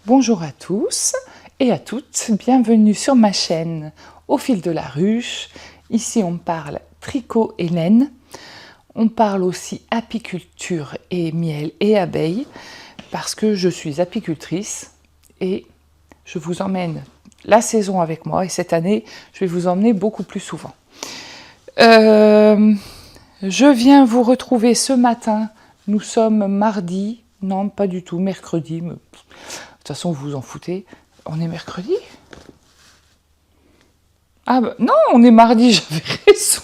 Bonjour à tous et à toutes, bienvenue sur ma chaîne Au fil de la ruche. Ici on parle tricot et laine, on parle aussi apiculture et miel et abeilles parce que je suis apicultrice et je vous emmène la saison avec moi et cette année je vais vous emmener beaucoup plus souvent. Je viens vous retrouver ce matin, nous sommes mardi, non pas du tout, mercredi, mais de toute façon vous vous en foutez, on est mercredi? Ah bah, non, on est mardi, j'avais raison.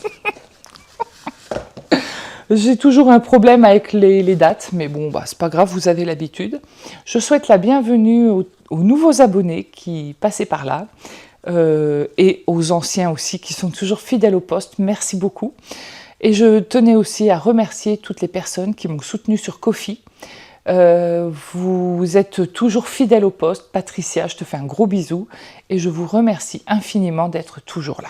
J'ai toujours un problème avec les dates, mais bon, bah, c'est pas grave, vous avez l'habitude. Je souhaite la bienvenue aux nouveaux abonnés qui passaient par là, et aux anciens aussi qui sont toujours fidèles au poste. Merci beaucoup. Et je tenais aussi à remercier toutes les personnes qui m'ont soutenu sur Ko-fi. Vous êtes toujours fidèle au poste. Patricia, je te fais un gros bisou et je vous remercie infiniment d'être toujours là.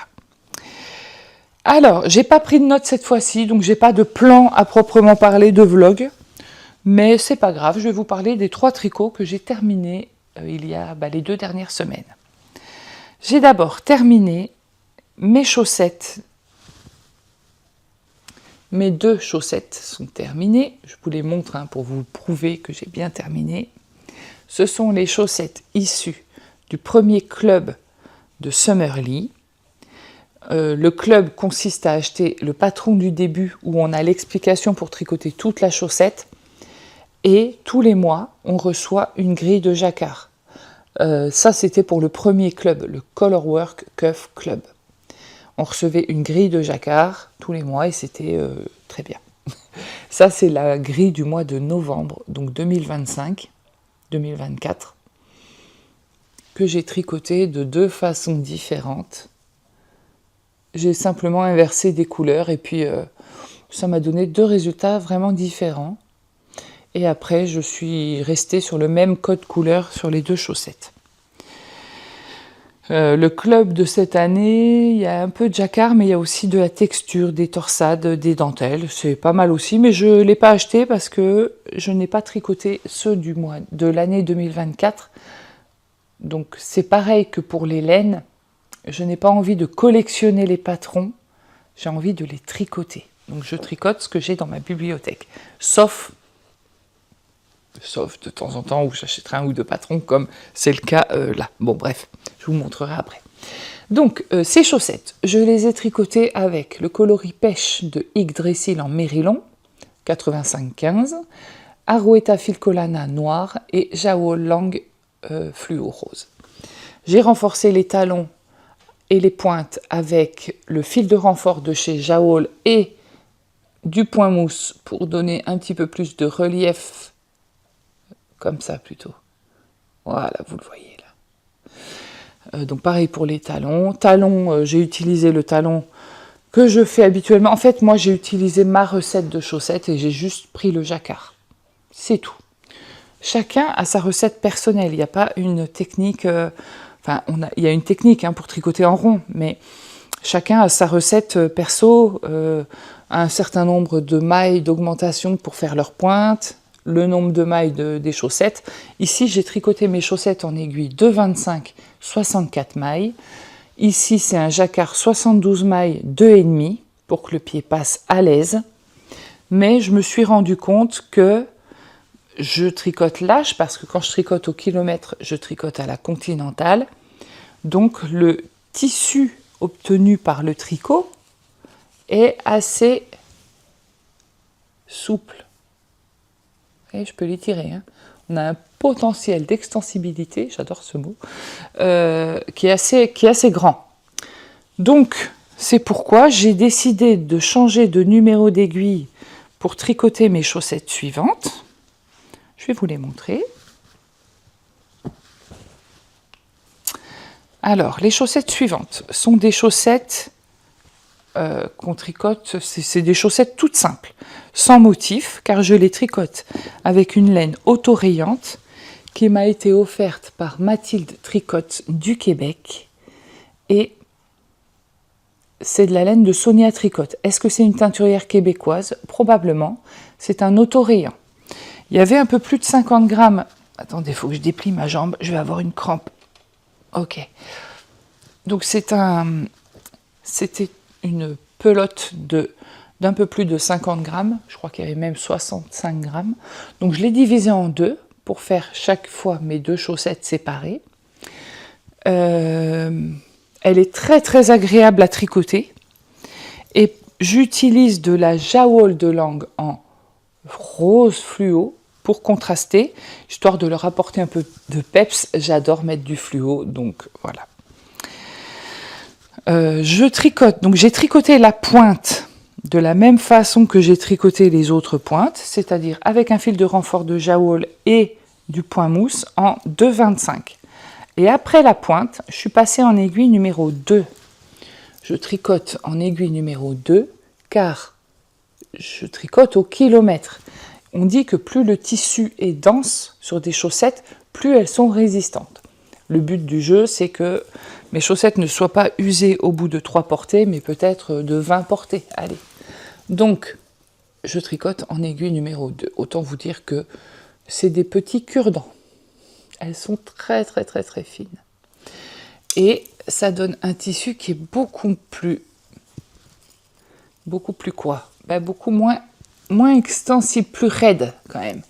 Alors, j'ai pas pris de notes cette fois-ci, donc j'ai pas de plan à proprement parler de vlog, mais c'est pas grave, je vais vous parler des 3 tricots que j'ai terminés il y a les 2 dernières semaines. J'ai d'abord terminé mes chaussettes. Mes 2 chaussettes sont terminées. Je vous les montre pour vous prouver que j'ai bien terminé. Ce sont les chaussettes issues du premier club de Summerly. Le club consiste à acheter le patron du début où on a l'explication pour tricoter toute la chaussette. Et tous les mois, on reçoit une grille de jacquard. Ça, c'était pour le premier club, le Colorwork Cuff Club. On recevait une grille de jacquard tous les mois et c'était très bien. Ça, c'est la grille du mois de novembre, donc 2025-2024, que j'ai tricoté de 2 façons différentes. J'ai simplement inversé des couleurs et puis ça m'a donné 2 résultats vraiment différents. Et après, je suis restée sur le même code couleur sur les 2 chaussettes. Le club de cette année, il y a un peu de jacquard, mais il y a aussi de la texture, des torsades, des dentelles. C'est pas mal aussi, mais je ne l'ai pas acheté parce que je n'ai pas tricoté ceux du mois de l'année 2024. Donc c'est pareil que pour les laines. Je n'ai pas envie de collectionner les patrons, j'ai envie de les tricoter. Donc je tricote ce que j'ai dans ma bibliothèque. Sauf de temps en temps où j'achèterai 1 ou 2 patrons, comme c'est le cas là. Bon bref, je vous montrerai après. Donc ces chaussettes, je les ai tricotées avec le coloris pêche de Yggdrasil en Mérillon, 85-15, Arouetta Filcolana noir et Jao Lang fluo rose. J'ai renforcé les talons et les pointes avec le fil de renfort de chez Jaol et du point mousse pour donner un petit peu plus de relief, comme ça plutôt. Voilà, vous le voyez là. Donc pareil pour les talons. Talons, j'ai utilisé le talon que je fais habituellement. En fait, moi j'ai utilisé ma recette de chaussettes et j'ai juste pris le jacquard. C'est tout. Chacun a sa recette personnelle. Il n'y a pas une technique... Enfin, il y a une technique pour tricoter en rond, mais chacun a sa recette perso, un certain nombre de mailles d'augmentation pour faire leur pointe, le nombre de mailles des chaussettes. Ici, j'ai tricoté mes chaussettes en aiguille de 25, 64 mailles. Ici, c'est un jacquard 72 mailles, 2,5 pour que le pied passe à l'aise. Mais je me suis rendu compte que je tricote lâche parce que quand je tricote au kilomètre, je tricote à la continentale. Donc le tissu obtenu par le tricot est assez souple. Et je peux l'étirer. On a un potentiel d'extensibilité, j'adore ce mot, qui est assez grand. Donc c'est pourquoi j'ai décidé de changer de numéro d'aiguille pour tricoter mes chaussettes suivantes. Je vais vous les montrer. Alors, les chaussettes suivantes sont des chaussettes qu'on tricote, c'est des chaussettes toutes simples, sans motif, car je les tricote avec une laine auto-rayante qui m'a été offerte par Mathilde Tricotte du Québec. Et c'est de la laine de Sonia Tricotte. Est-ce que c'est une teinturière québécoise? Probablement. C'est un auto-rayant. Il y avait un peu plus de 50 grammes Attendez, il faut que je déplie ma jambe, je vais avoir une crampe. Ok. Donc c'était une pelote d'un peu plus de 50 grammes, je crois qu'il y avait même 65 grammes. Donc je l'ai divisée en deux pour faire chaque fois mes deux chaussettes séparées. Elle est très très agréable à tricoter et j'utilise de la Jawol de Lange en rose fluo pour contraster, histoire de leur apporter un peu de peps. J'adore mettre du fluo, donc voilà. Je tricote, donc j'ai tricoté la pointe de la même façon que j'ai tricoté les autres pointes, c'est-à-dire avec un fil de renfort de Jawol et du point mousse en 2,25. Et après la pointe, je suis passée en aiguille numéro 2. Je tricote en aiguille numéro 2 car je tricote au kilomètre. On dit que plus le tissu est dense sur des chaussettes, plus elles sont résistantes. Le but du jeu, c'est que mes chaussettes ne soient pas usées au bout de 3 portées, mais peut-être de 20 portées. Allez. Donc, je tricote en aiguille numéro 2. Autant vous dire que c'est des petits cure-dents. Elles sont très très très très fines. Et ça donne un tissu qui est beaucoup plus quoi, beaucoup moins extensible, plus raide quand même.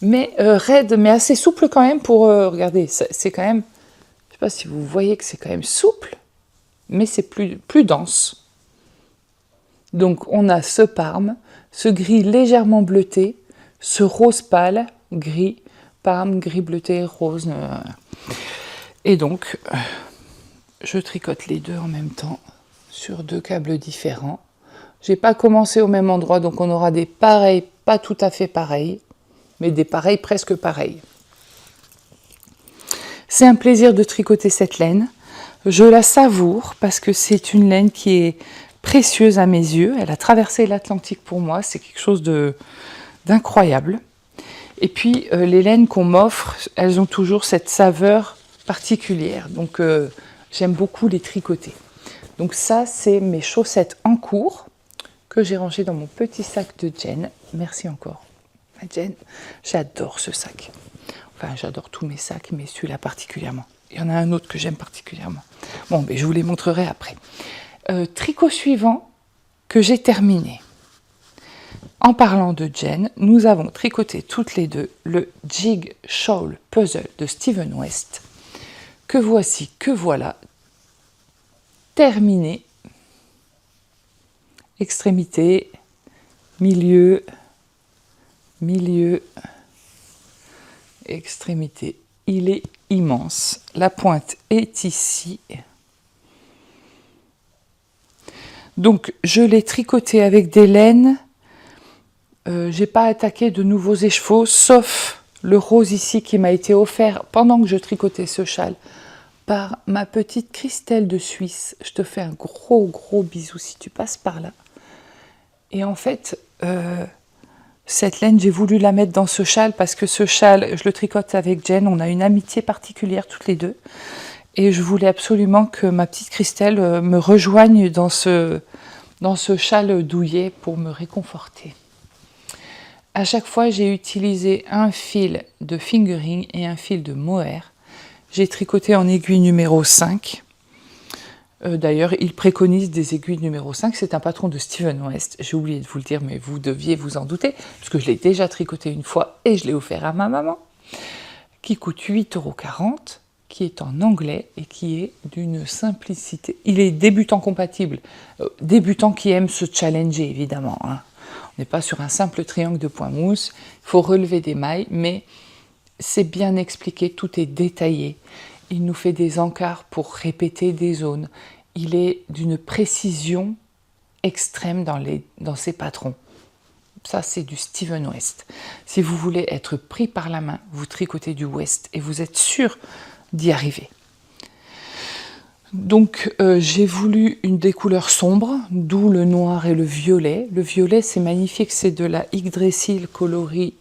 Mais raide, mais assez souple quand même pour... regardez, c'est quand même... Je ne sais pas si vous voyez que c'est quand même souple, mais c'est plus dense. Donc on a ce parme, ce gris légèrement bleuté, ce rose pâle, gris, parme, gris bleuté, rose. Et donc, je tricote les deux en même temps sur deux câbles différents. J'ai pas commencé au même endroit, donc on aura des pareils, pas tout à fait pareils, mais des pareils presque pareils. C'est un plaisir de tricoter cette laine. Je la savoure parce que c'est une laine qui est précieuse à mes yeux. Elle a traversé l'Atlantique pour moi, c'est quelque chose d'incroyable. Et puis les laines qu'on m'offre, elles ont toujours cette saveur particulière, donc j'aime beaucoup les tricoter. Donc ça, c'est mes chaussettes en cours que j'ai rangées dans mon petit sac de Jen. Merci encore, Jen. J'adore ce sac. Enfin, j'adore tous mes sacs, mais celui-là particulièrement. Il y en a un autre que j'aime particulièrement. Bon, mais je vous les montrerai après. Tricot suivant que j'ai terminé. En parlant de Jen, nous avons tricoté toutes les deux le Jig Shawl Puzzle de Steven West, que voici, que voilà, terminé. Extrémité, milieu, milieu, extrémité. Il est immense. La pointe est ici. Donc, je l'ai tricoté avec des laines. J'ai pas attaqué de nouveaux écheveaux, sauf le rose ici qui m'a été offert pendant que je tricotais ce châle par ma petite Christelle de Suisse. Je te fais un gros bisou si tu passes par là. Et en fait, cette laine, j'ai voulu la mettre dans ce châle parce que ce châle, je le tricote avec Jen. On a une amitié particulière toutes les deux. Et je voulais absolument que ma petite Christelle me rejoigne dans ce châle douillet pour me réconforter. À chaque fois, j'ai utilisé un fil de fingering et un fil de mohair. J'ai tricoté en aiguille numéro 5. D'ailleurs, il préconise des aiguilles numéro 5. C'est un patron de Steven West. J'ai oublié de vous le dire, mais vous deviez vous en douter, parce que je l'ai déjà tricoté une fois et je l'ai offert à ma maman, qui coûte 8,40 €, qui est en anglais et qui est d'une simplicité. Il est débutant compatible, débutant qui aime se challenger, évidemment, hein. On n'est pas sur un simple triangle de point mousse, il faut relever des mailles, mais c'est bien expliqué, tout est détaillé. Il nous fait des encarts pour répéter des zones. Il est d'une précision extrême dans ses patrons. Ça, c'est du Steven West. Si vous voulez être pris par la main, vous tricotez du West et vous êtes sûr d'y arriver. Donc, j'ai voulu des couleurs sombres, d'où le noir et le violet. Le violet, c'est magnifique, c'est de la Yggdrasil coloris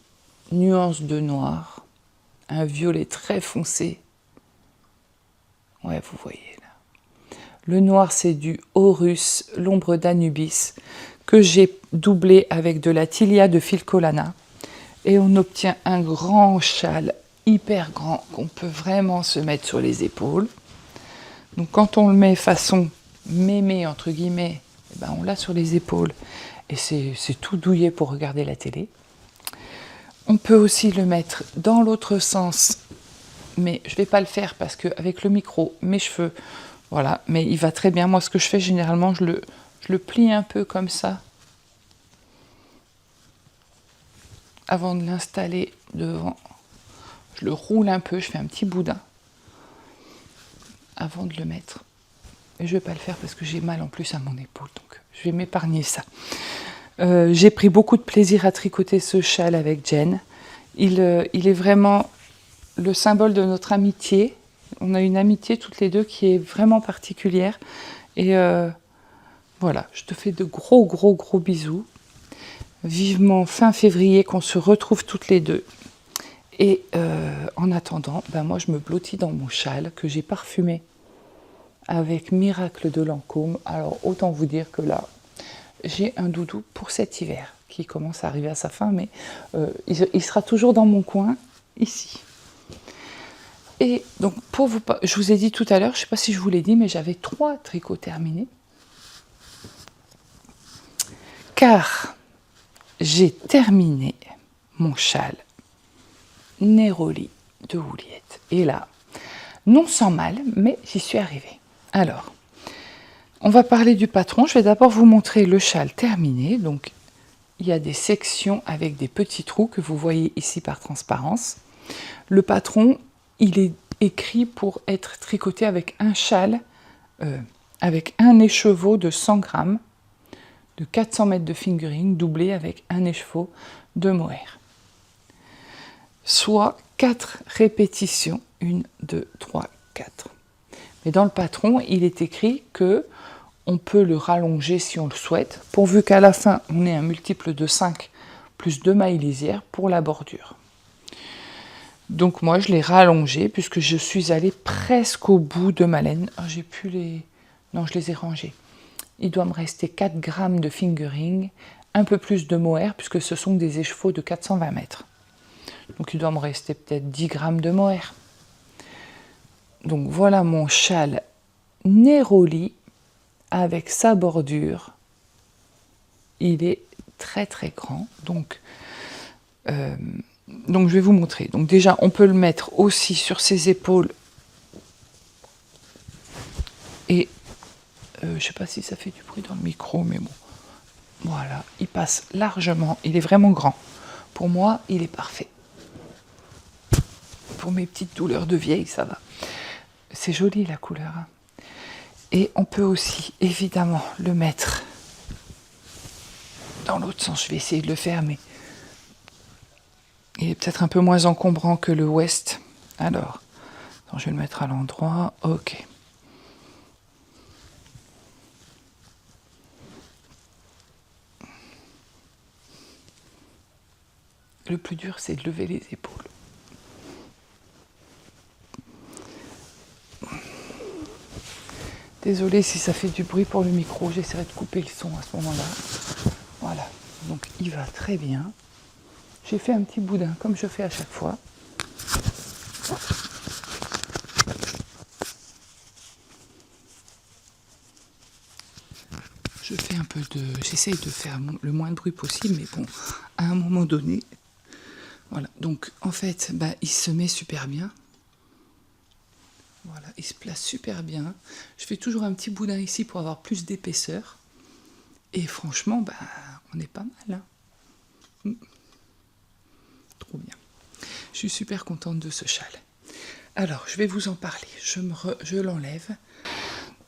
nuance de noir. Un violet très foncé. Ouais, vous voyez là. Le noir, c'est du Horus, l'ombre d'Anubis, que j'ai doublé avec de la Tilia de Filcolana. Et on obtient un grand châle hyper grand qu'on peut vraiment se mettre sur les épaules. Donc quand on le met façon mémé entre guillemets, eh ben on l'a sur les épaules et c'est tout douillet pour regarder la télé. On peut aussi le mettre dans l'autre sens, mais je ne vais pas le faire parce qu'avec le micro, mes cheveux, voilà, mais il va très bien. Moi, ce que je fais généralement, je le plie un peu comme ça avant de l'installer devant. Je le roule un peu, je fais un petit boudin avant de le mettre. Et je ne vais pas le faire parce que j'ai mal en plus à mon épaule, donc je vais m'épargner ça. J'ai pris beaucoup de plaisir à tricoter ce châle avec Jen. Il est vraiment le symbole de notre amitié. On a une amitié toutes les deux qui est vraiment particulière. Et voilà, je te fais de gros bisous. Vivement fin février qu'on se retrouve toutes les deux. Et en attendant, ben moi je me blottis dans mon châle que j'ai parfumé avec Miracle de Lancôme. Alors autant vous dire que là, j'ai un doudou pour cet hiver qui commence à arriver à sa fin, mais il sera toujours dans mon coin, ici. Et donc, je vous ai dit tout à l'heure, je ne sais pas si je vous l'ai dit, mais j'avais 3 tricots terminés. Car j'ai terminé mon châle Neroli de Wouliette. Et là, non sans mal, mais j'y suis arrivée. Alors, on va parler du patron. Je vais d'abord vous montrer le châle terminé. Donc, il y a des sections avec des petits trous que vous voyez ici par transparence. Le patron, il est écrit pour être tricoté avec un châle, avec un écheveau de 100 grammes, de 400 mètres de fingering, doublé avec un écheveau de mohair. Soit 4 répétitions, 1, 2, 3, 4. Mais dans le patron, il est écrit que on peut le rallonger si on le souhaite, pourvu qu'à la fin, on ait un multiple de 5 plus 2 mailles lisières pour la bordure. Donc moi, je l'ai rallongé puisque je suis allée presque au bout de ma laine. Oh, j'ai pu les... Non, je les ai rangés. Il doit me rester 4 grammes de fingering, un peu plus de mohair puisque ce sont des écheveaux de 420 mètres. Donc il doit me rester peut-être 10 grammes de mohair. Donc voilà mon châle Neroli avec sa bordure. Il est très grand. Donc je vais vous montrer. Donc déjà, on peut le mettre aussi sur ses épaules. Et je ne sais pas si ça fait du bruit dans le micro, mais bon. Voilà, il passe largement. Il est vraiment grand. Pour moi, il est parfait. Pour mes petites douleurs de vieille, ça va. C'est joli la couleur. Hein. Et on peut aussi, évidemment, le mettre dans l'autre sens. Je vais essayer de le faire, mais il est peut-être un peu moins encombrant que le West. Alors, je vais le mettre à l'endroit. Ok. Le plus dur, c'est de lever les épaules. Désolée si ça fait du bruit pour le micro, j'essaierai de couper le son à ce moment-là. Voilà, donc il va très bien. J'ai fait un petit boudin comme je fais à chaque fois. Je fais un peu de... J'essaye de faire le moins de bruit possible, mais bon, à un moment donné... Voilà, donc en fait, il se met super bien. Voilà, il se place super bien. Je fais toujours un petit boudin ici pour avoir plus d'épaisseur. Et franchement, on est pas mal. Hein. Trop bien. Je suis super contente de ce châle. Alors, je vais vous en parler. Je l'enlève.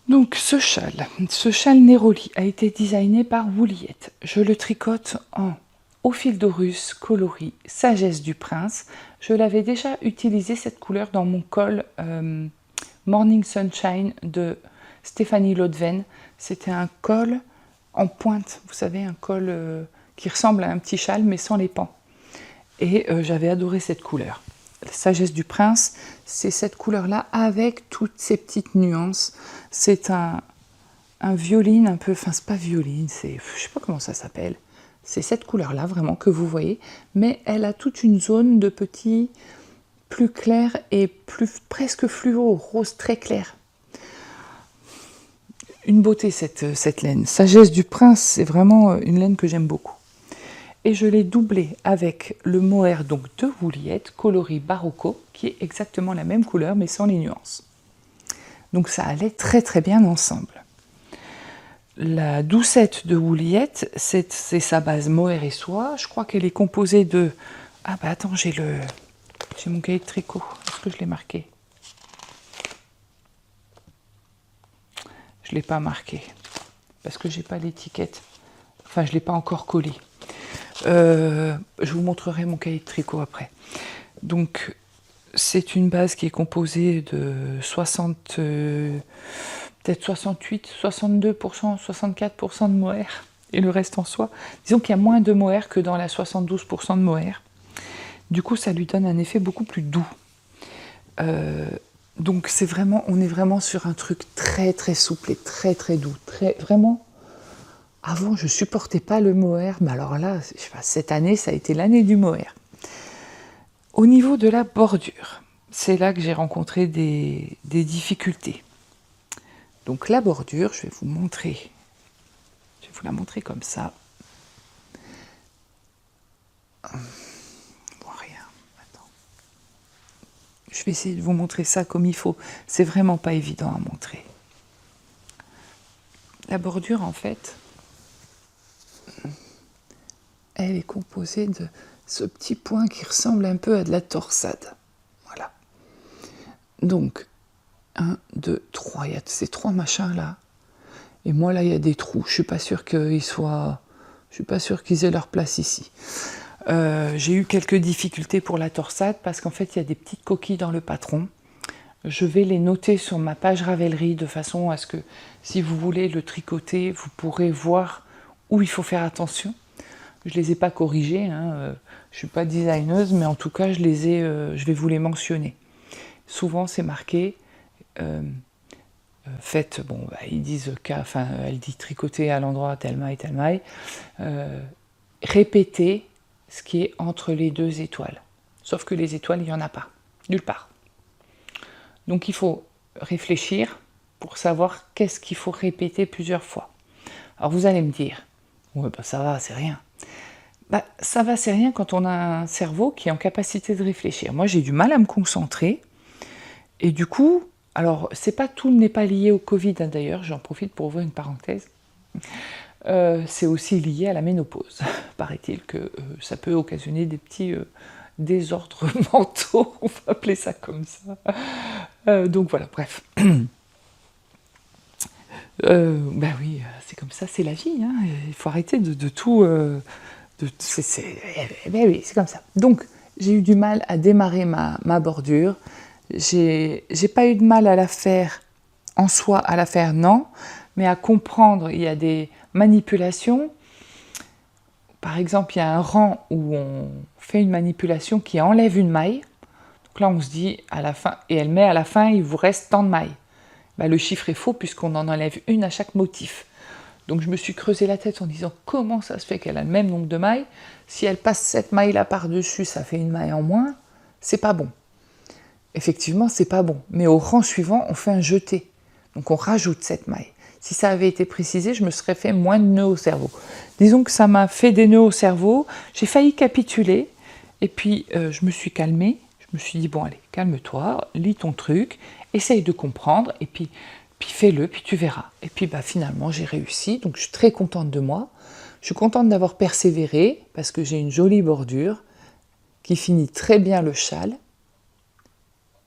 Donc, ce châle Neroli a été designé par Wouliette. Je le tricote au fil d'Horus, coloris Sagesse du Prince. Je l'avais déjà utilisé cette couleur dans mon col Morning Sunshine de Stéphanie Lodven. C'était un col en pointe, vous savez, un col qui ressemble à un petit châle mais sans les pans. Et j'avais adoré cette couleur. La Sagesse du Prince, c'est cette couleur-là avec toutes ces petites nuances. C'est un violine un peu, enfin c'est pas violine, c'est, je sais pas comment ça s'appelle. C'est cette couleur-là vraiment que vous voyez, mais elle a toute une zone de petits plus clair et presque fluo, rose très clair. Une beauté cette laine. Sagesse du Prince, c'est vraiment une laine que j'aime beaucoup. Et je l'ai doublée avec le mohair donc de Woolyette, coloris Barocco, qui est exactement la même couleur mais sans les nuances. Donc ça allait très très bien ensemble. La doucette de Woolyette, c'est sa base mohair et soie. Je crois qu'elle est composée de... Ah bah attends, j'ai mon cahier de tricot. Est-ce que je l'ai marqué? Je ne l'ai pas marqué, parce que j'ai pas l'étiquette. Enfin, je ne l'ai pas encore collé. Je vous montrerai mon cahier de tricot après. Donc, c'est une base qui est composée de 60, peut-être 68, 62%, 64% de mohair, et le reste en soie. Disons qu'il y a moins de mohair que dans la 72% de mohair. Du coup, ça lui donne un effet beaucoup plus doux. Donc on est vraiment sur un truc très très souple et très très doux. Vraiment, avant je supportais pas le mohair, mais alors là, je sais pas, cette année, ça a été l'année du mohair. Au niveau de la bordure, c'est là que j'ai rencontré des difficultés. Donc la bordure, je vais vous la montrer comme ça. Je vais essayer de vous montrer ça comme il faut. C'est vraiment pas évident à montrer. La bordure, en fait, elle est composée de ce petit point qui ressemble un peu à de la torsade. Voilà. Donc, 1, 2, 3. Il y a ces 3 machins là. Et moi, là, il y a des trous. Je suis pas sûre qu'ils aient leur place ici. J'ai eu quelques difficultés pour la torsade parce qu'en fait il y a des petites coquilles dans le patron. Je vais les noter sur ma page Ravelry de façon à ce que si vous voulez le tricoter, vous pourrez voir où il faut faire attention. Je les ai pas corrigées, hein. Je suis pas designeuse, mais en tout cas je vais vous les mentionner. Souvent c'est marqué faites, bon, bah, ils disent elle dit tricoter à l'endroit telle maille, répétez ce qui est entre les 2 étoiles. Sauf que les étoiles, il n'y en a pas, nulle part. Donc il faut réfléchir pour savoir qu'est-ce qu'il faut répéter plusieurs fois. Alors vous allez me dire, ouais, bah, ça va, c'est rien. Bah, ça va, c'est rien quand on a un cerveau qui est en capacité de réfléchir. Moi, j'ai du mal à me concentrer. Et du coup, alors, tout n'est pas lié au Covid, hein, d'ailleurs, j'en profite pour ouvrir une parenthèse. C'est aussi lié à la ménopause. Paraît-il que ça peut occasionner des petits désordres mentaux, on va appeler ça comme ça. Donc voilà, bref. Ben oui, c'est comme ça, c'est la vie. Hein. Il faut arrêter de tout... ben oui, c'est comme ça. Donc, j'ai eu du mal à démarrer ma bordure. J'ai pas eu de mal à la faire en soi, à la faire, non, mais à comprendre, il y a des manipulations. Par exemple, il y a un rang où on fait une manipulation qui enlève une maille. Donc là, on se dit à la fin, et elle met à la fin, il vous reste tant de mailles. Ben, le chiffre est faux puisqu'on en enlève une à chaque motif. Donc je me suis creusé la tête en disant comment ça se fait qu'elle a le même nombre de mailles. Si elle passe cette maille-là par-dessus, ça fait une maille en moins. C'est pas bon. Effectivement, c'est pas bon. Mais au rang suivant, on fait un jeté. Donc on rajoute cette maille. Si ça avait été précisé, je me serais fait moins de nœuds au cerveau. Disons que ça m'a fait des nœuds au cerveau. J'ai failli capituler. Et puis, je me suis calmée. Je me suis dit, bon, allez, calme-toi, lis ton truc, essaye de comprendre, et puis fais-le, puis tu verras. Et puis, bah, finalement, j'ai réussi. Donc, je suis très contente de moi. Je suis contente d'avoir persévéré, parce que j'ai une jolie bordure qui finit très bien le châle.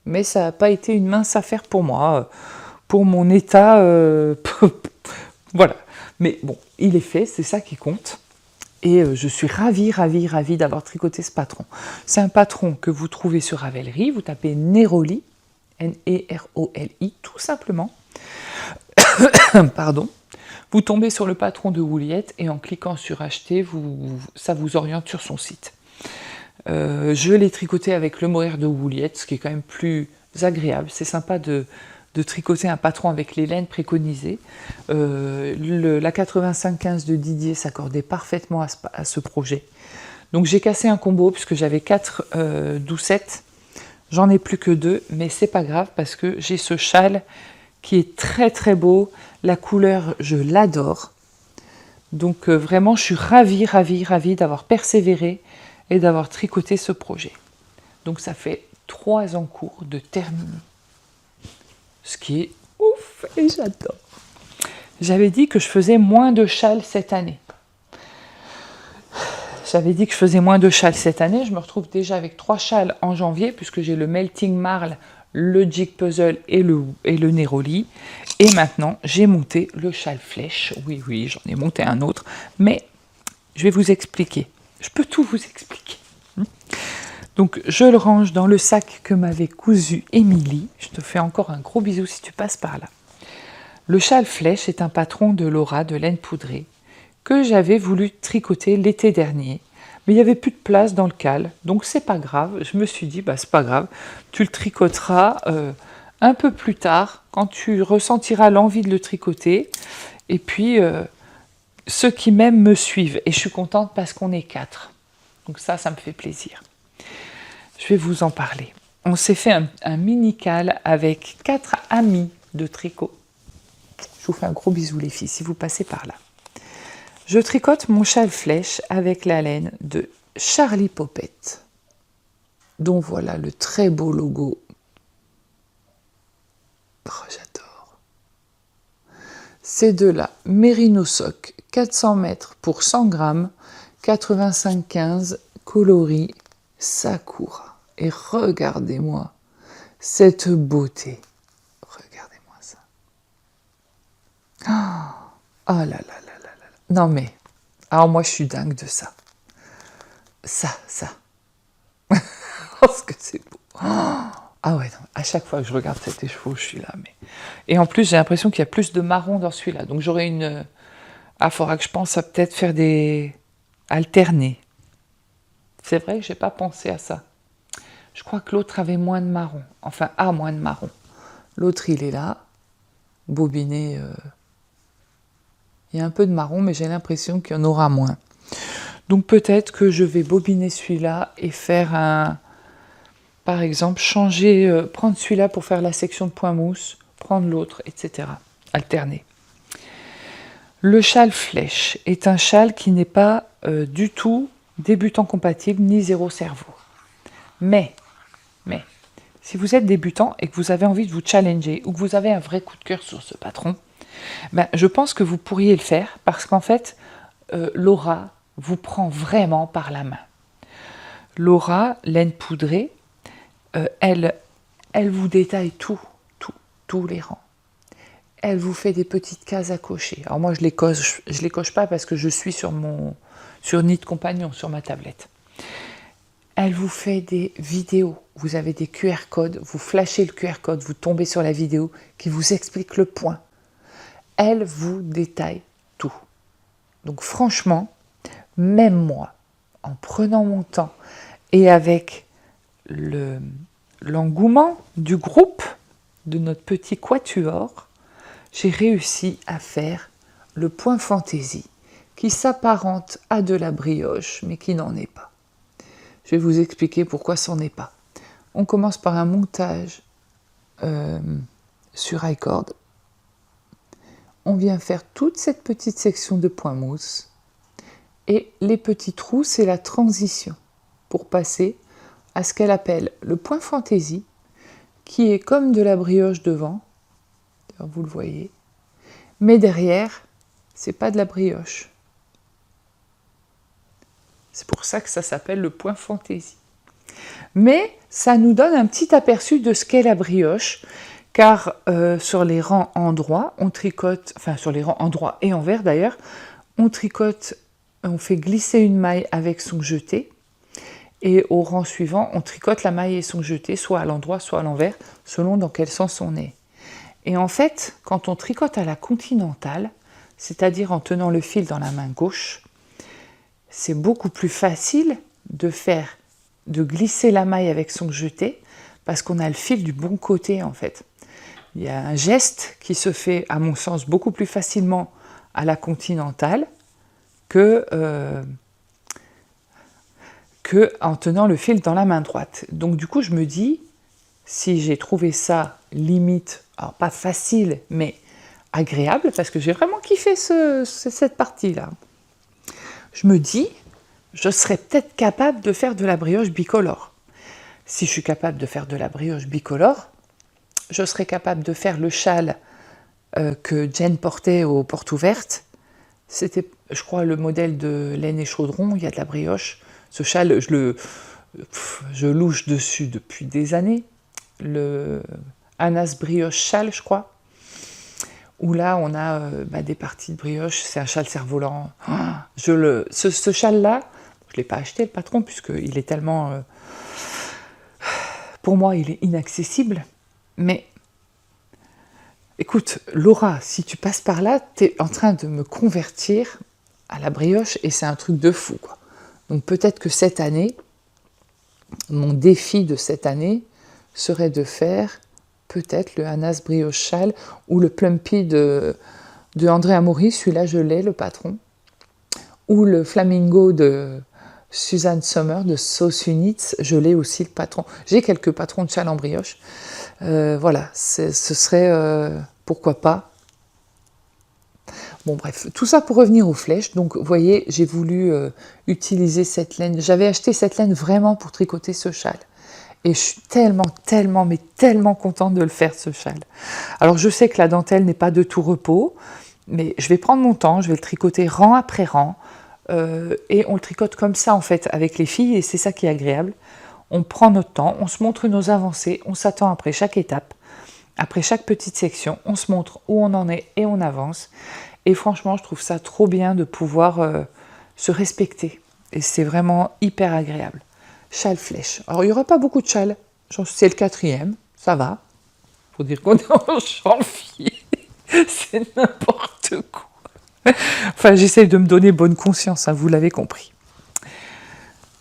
Mais ça n'a pas été une mince affaire pour moi. Pour mon état, voilà. Mais bon, il est fait, c'est ça qui compte. Et je suis ravie d'avoir tricoté ce patron. C'est un patron que vous trouvez sur Ravelry. Vous tapez Neroli, N-E-R-O-L-I, tout simplement. Pardon. Vous tombez sur le patron de Woolyette et en cliquant sur acheter, ça vous oriente sur son site. Je l'ai tricoté avec le mohair de Woolyette, ce qui est quand même plus agréable. C'est sympa de tricoter un patron avec les laines préconisées. La 85-15 de Didier s'accordait parfaitement à ce projet. Donc j'ai cassé un combo puisque j'avais 4 doucettes. J'en ai plus que 2, mais c'est pas grave parce que j'ai ce châle qui est très très beau. La couleur, je l'adore. Donc vraiment, je suis ravie, ravie, ravie d'avoir persévéré et d'avoir tricoté ce projet. Donc ça fait 3 en cours de terminer. Ce qui est ouf et j'adore. J'avais dit que je faisais moins de châles cette année. Je me retrouve déjà avec 3 châles en janvier, puisque j'ai le Melting Marl, le Jig Puzzle et le Neroli. Et maintenant, j'ai monté le châle flèche. Oui, oui, j'en ai monté un autre. Mais je vais vous expliquer. Je peux tout vous expliquer. Donc, je le range dans le sac que m'avait cousu Émilie. Je te fais encore un gros bisou si tu passes par là. Le châle flèche est un patron de Laura de laine poudrée que j'avais voulu tricoter l'été dernier, mais il n'y avait plus de place dans le cale, donc c'est pas grave. Je me suis dit, bah c'est pas grave, tu le tricoteras un peu plus tard, quand tu ressentiras l'envie de le tricoter, et puis ceux qui m'aiment me suivent, et je suis contente parce qu'on est 4, donc ça me fait plaisir. Je vais vous en parler. On s'est fait un mini cale avec 4 amis de tricot. Je vous fais un gros bisou les filles, si vous passez par là. Je tricote mon châle flèche avec la laine de Charlie Popette, dont voilà le très beau logo. Oh, j'adore. C'est de la Merino Sock 400 mètres pour 100 grammes, 85,15 coloris Sakura. Et regardez-moi cette beauté. Regardez-moi ça. Oh là là là là là. Non mais, alors moi je suis dingue de ça. Ça. Oh, ce que c'est beau. Ah ouais, non, à chaque fois que je regarde cet écheveau, je suis là. Mais... Et en plus, j'ai l'impression qu'il y a plus de marron dans celui-là. Donc j'aurais une... Ah, faudra que je pense à peut-être faire des... alterner. C'est vrai que j'ai pas pensé à ça. Je crois que l'autre avait moins de marron. Enfin, moins de marron. L'autre, il est là, bobiné. Il y a un peu de marron, mais j'ai l'impression qu'il y en aura moins. Donc peut-être que je vais bobiner celui-là et faire un... Par exemple, changer, prendre celui-là pour faire la section de point mousse, prendre l'autre, etc. Alterner. Le châle flèche est un châle qui n'est pas du tout débutant compatible ni zéro cerveau. Mais, si vous êtes débutant et que vous avez envie de vous challenger ou que vous avez un vrai coup de cœur sur ce patron, ben, je pense que vous pourriez le faire parce qu'en fait, Laura vous prend vraiment par la main. Laura, laine poudrée, elle vous détaille tous les rangs. Elle vous fait des petites cases à cocher. Alors moi, je les coche pas parce que je suis sur Nid Compagnon, sur ma tablette. Elle vous fait des vidéos. Vous avez des QR codes, vous flashez le QR code, vous tombez sur la vidéo qui vous explique le point. Elle vous détaille tout. Donc franchement, même moi, en prenant mon temps et avec l'engouement du groupe, de notre petit quatuor, j'ai réussi à faire le point fantaisie qui s'apparente à de la brioche, mais qui n'en est pas. Je vais vous expliquer pourquoi c'en est pas. On commence par un montage sur iCord. On vient faire toute cette petite section de point mousse. Et les petits trous, c'est la transition pour passer à ce qu'elle appelle le point fantaisie, qui est comme de la brioche devant. Vous le voyez. Mais derrière, c'est pas de la brioche. C'est pour ça que ça s'appelle le point fantaisie. Mais ça nous donne un petit aperçu de ce qu'est la brioche, car sur les rangs endroits, on tricote, enfin sur les rangs endroits et envers d'ailleurs, on tricote, on fait glisser une maille avec son jeté, et au rang suivant, on tricote la maille et son jeté, soit à l'endroit, soit à l'envers, selon dans quel sens on est. Et en fait, quand on tricote à la continentale, c'est-à-dire en tenant le fil dans la main gauche, c'est beaucoup plus facile de glisser la maille avec son jeté, parce qu'on a le fil du bon côté en fait. Il y a un geste qui se fait, à mon sens, beaucoup plus facilement à la continentale que en tenant le fil dans la main droite. Donc du coup, je me dis, si j'ai trouvé ça limite, alors pas facile, mais agréable, parce que j'ai vraiment kiffé cette partie-là. Je me dis, je serais peut-être capable de faire de la brioche bicolore. Si je suis capable de faire de la brioche bicolore, je serais capable de faire le châle que Jen portait aux portes ouvertes. C'était, je crois, le modèle de Laine et Chaudron, il y a de la brioche. Ce châle, je louche dessus depuis des années. Le Anas Brioche Châle, je crois. Où là, on a des parties de brioche. C'est un châle cerf-volant. Ce châle-là, je ne l'ai pas acheté, le patron, puisqu'il est tellement... pour moi, il est inaccessible. Mais écoute, Laura, si tu passes par là, tu es en train de me convertir à la brioche et c'est un truc de fou, quoi. Donc peut-être que cette année, mon défi de cette année serait de faire peut-être le Anas Brioche Châle ou le Plumpy de André Amaury, celui-là je l'ai, le patron, ou le Flamingo de Suzanne Sommer de Sauce Units, je l'ai aussi, le patron. J'ai quelques patrons de châle en brioche. Voilà, ce serait, pourquoi pas. Bon bref, tout ça pour revenir aux flèches. Donc vous voyez, j'ai voulu utiliser cette laine. J'avais acheté cette laine vraiment pour tricoter ce châle. Et je suis mais tellement contente de le faire, ce châle. Alors je sais que la dentelle n'est pas de tout repos, mais je vais prendre mon temps, je vais le tricoter rang après rang. Et on le tricote comme ça en fait avec les filles et c'est ça qui est agréable. On prend notre temps, on se montre nos avancées, on s'attend après chaque étape, après chaque petite section, on se montre où on en est et on avance. Et franchement, je trouve ça trop bien de pouvoir se respecter. Et c'est vraiment hyper agréable. Châle flèche. Alors, il n'y aura pas beaucoup de châles. C'est le 4e, ça va. Faut dire qu'on est en janvier. C'est n'importe quoi. Enfin, j'essaie de me donner bonne conscience, hein, vous l'avez compris.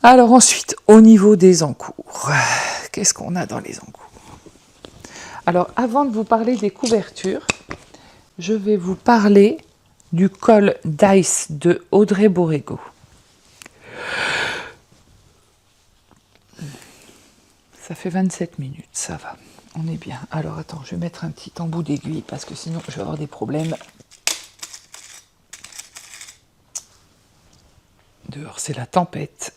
Alors ensuite, au niveau des encours. Qu'est-ce qu'on a dans les encours? Alors, avant de vous parler des couvertures, je vais vous parler du col Dice de Audrey Borrego. Ça fait 27 minutes, ça va. On est bien. Alors, attends, je vais mettre un petit embout d'aiguille parce que sinon, je vais avoir des problèmes. Dehors, c'est la tempête.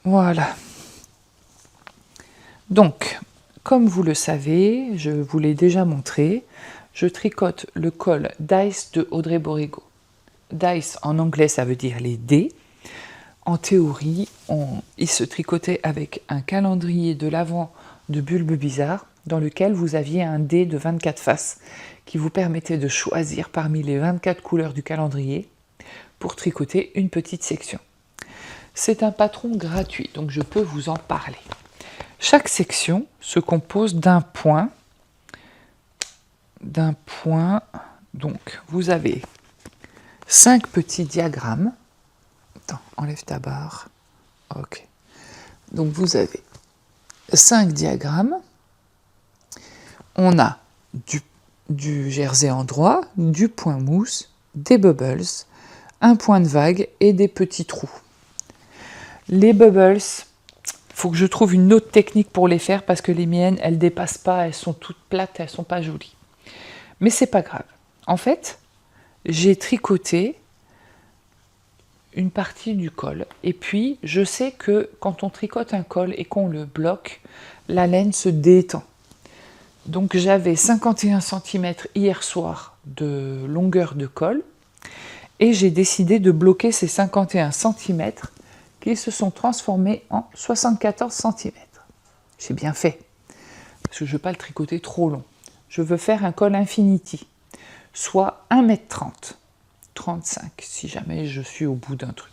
Voilà. Donc, comme vous le savez, je vous l'ai déjà montré, je tricote le col Dice de Audrey Borrego. Dice, en anglais, ça veut dire les dés. En théorie, il se tricotait avec un calendrier de l'Avent de Bulbe Bizarre, dans lequel vous aviez un dé de 24 faces, qui vous permettait de choisir parmi les 24 couleurs du calendrier pour tricoter une petite section. C'est un patron gratuit, donc je peux vous en parler. Chaque section se compose d'un point. Donc vous avez 5 petits diagrammes. Attends, enlève ta barre. Ok. Donc vous avez 5 diagrammes. On a du jersey en droit, du point mousse, des bubbles, un point de vague et des petits trous. Les bubbles, faut que je trouve une autre technique pour les faire parce que les miennes, elles dépassent pas, elles sont toutes plates, elles sont pas jolies. Mais c'est pas grave. En fait, j'ai tricoté une partie du col. Et puis, je sais que quand on tricote un col et qu'on le bloque, la laine se détend. Donc, j'avais 51 cm hier soir de longueur de col. Et j'ai décidé de bloquer ces 51 cm qui se sont transformés en 74 cm. J'ai bien fait. Parce que je ne veux pas le tricoter trop long. Je veux faire un col infinity, soit 1,30 m, 35 si jamais je suis au bout d'un truc.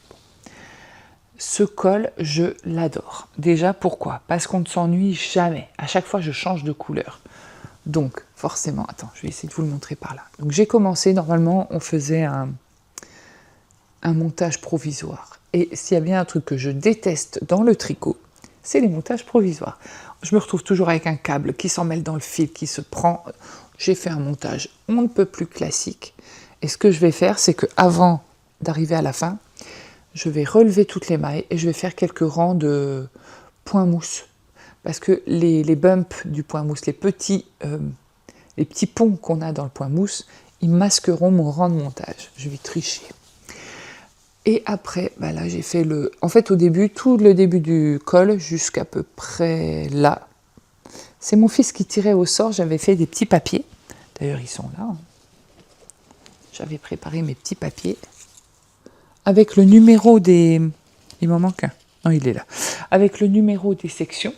Ce col, je l'adore. Déjà, pourquoi? Parce qu'on ne s'ennuie jamais. À chaque fois, je change de couleur. Donc, forcément, attends, je vais essayer de vous le montrer par là. Donc, j'ai commencé, normalement, on faisait un montage provisoire. Et s'il y a bien un truc que je déteste dans le tricot, c'est les montages provisoires. Je me retrouve toujours avec un câble qui s'en mêle dans le fil, qui se prend. J'ai fait un montage on ne peut plus classique. Et ce que je vais faire, c'est que avant d'arriver à la fin, je vais relever toutes les mailles et je vais faire quelques rangs de points mousse. parce que les bumps du point mousse, les petits ponts qu'on a dans le point mousse, ils masqueront mon rang de montage. Je vais tricher. Et après, bah là j'ai fait en fait au début, tout le début du col jusqu'à peu près là. C'est mon fils qui tirait au sort, j'avais fait des petits papiers. D'ailleurs ils sont là. J'avais préparé mes petits papiers. Avec le numéro des... Il m'en manque un. Non, il est là. Avec le numéro des sections.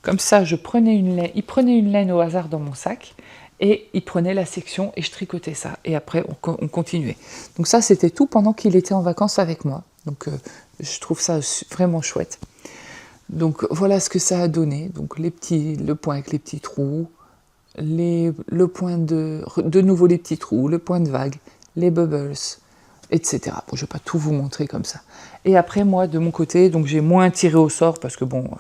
Comme ça, il prenait une laine au hasard dans mon sac. Et il prenait la section et je tricotais ça. Et après, on continuait. Donc ça, c'était tout pendant qu'il était en vacances avec moi. Donc je trouve ça vraiment chouette. Donc voilà ce que ça a donné. Donc le point avec les petits trous, le point de nouveau les petits trous, le point de vague, les bubbles, etc. Bon, je ne vais pas tout vous montrer comme ça. Et après, moi, de mon côté, donc j'ai moins tiré au sort parce que bon...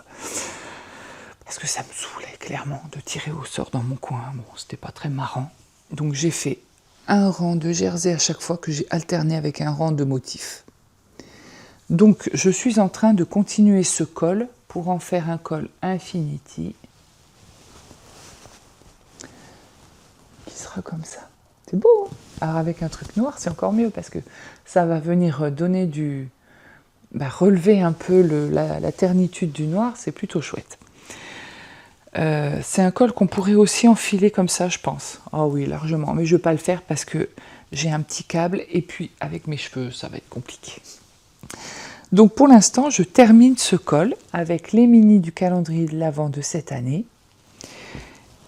Parce que ça me saoulait clairement de tirer au sort dans mon coin. Bon, c'était pas très marrant. Donc j'ai fait un rang de jersey à chaque fois que j'ai alterné avec un rang de motifs. Donc je suis en train de continuer ce col pour en faire un col infinity qui sera comme ça. C'est beau, hein? Alors avec un truc noir, c'est encore mieux parce que ça va venir donner relever un peu la ternitude du noir, c'est plutôt chouette. C'est un col qu'on pourrait aussi enfiler comme ça, je pense. Oh oui, largement. Mais je ne vais pas le faire parce que j'ai un petit câble et puis avec mes cheveux, ça va être compliqué. Donc pour l'instant, je termine ce col avec les mini du calendrier de l'Avent de cette année.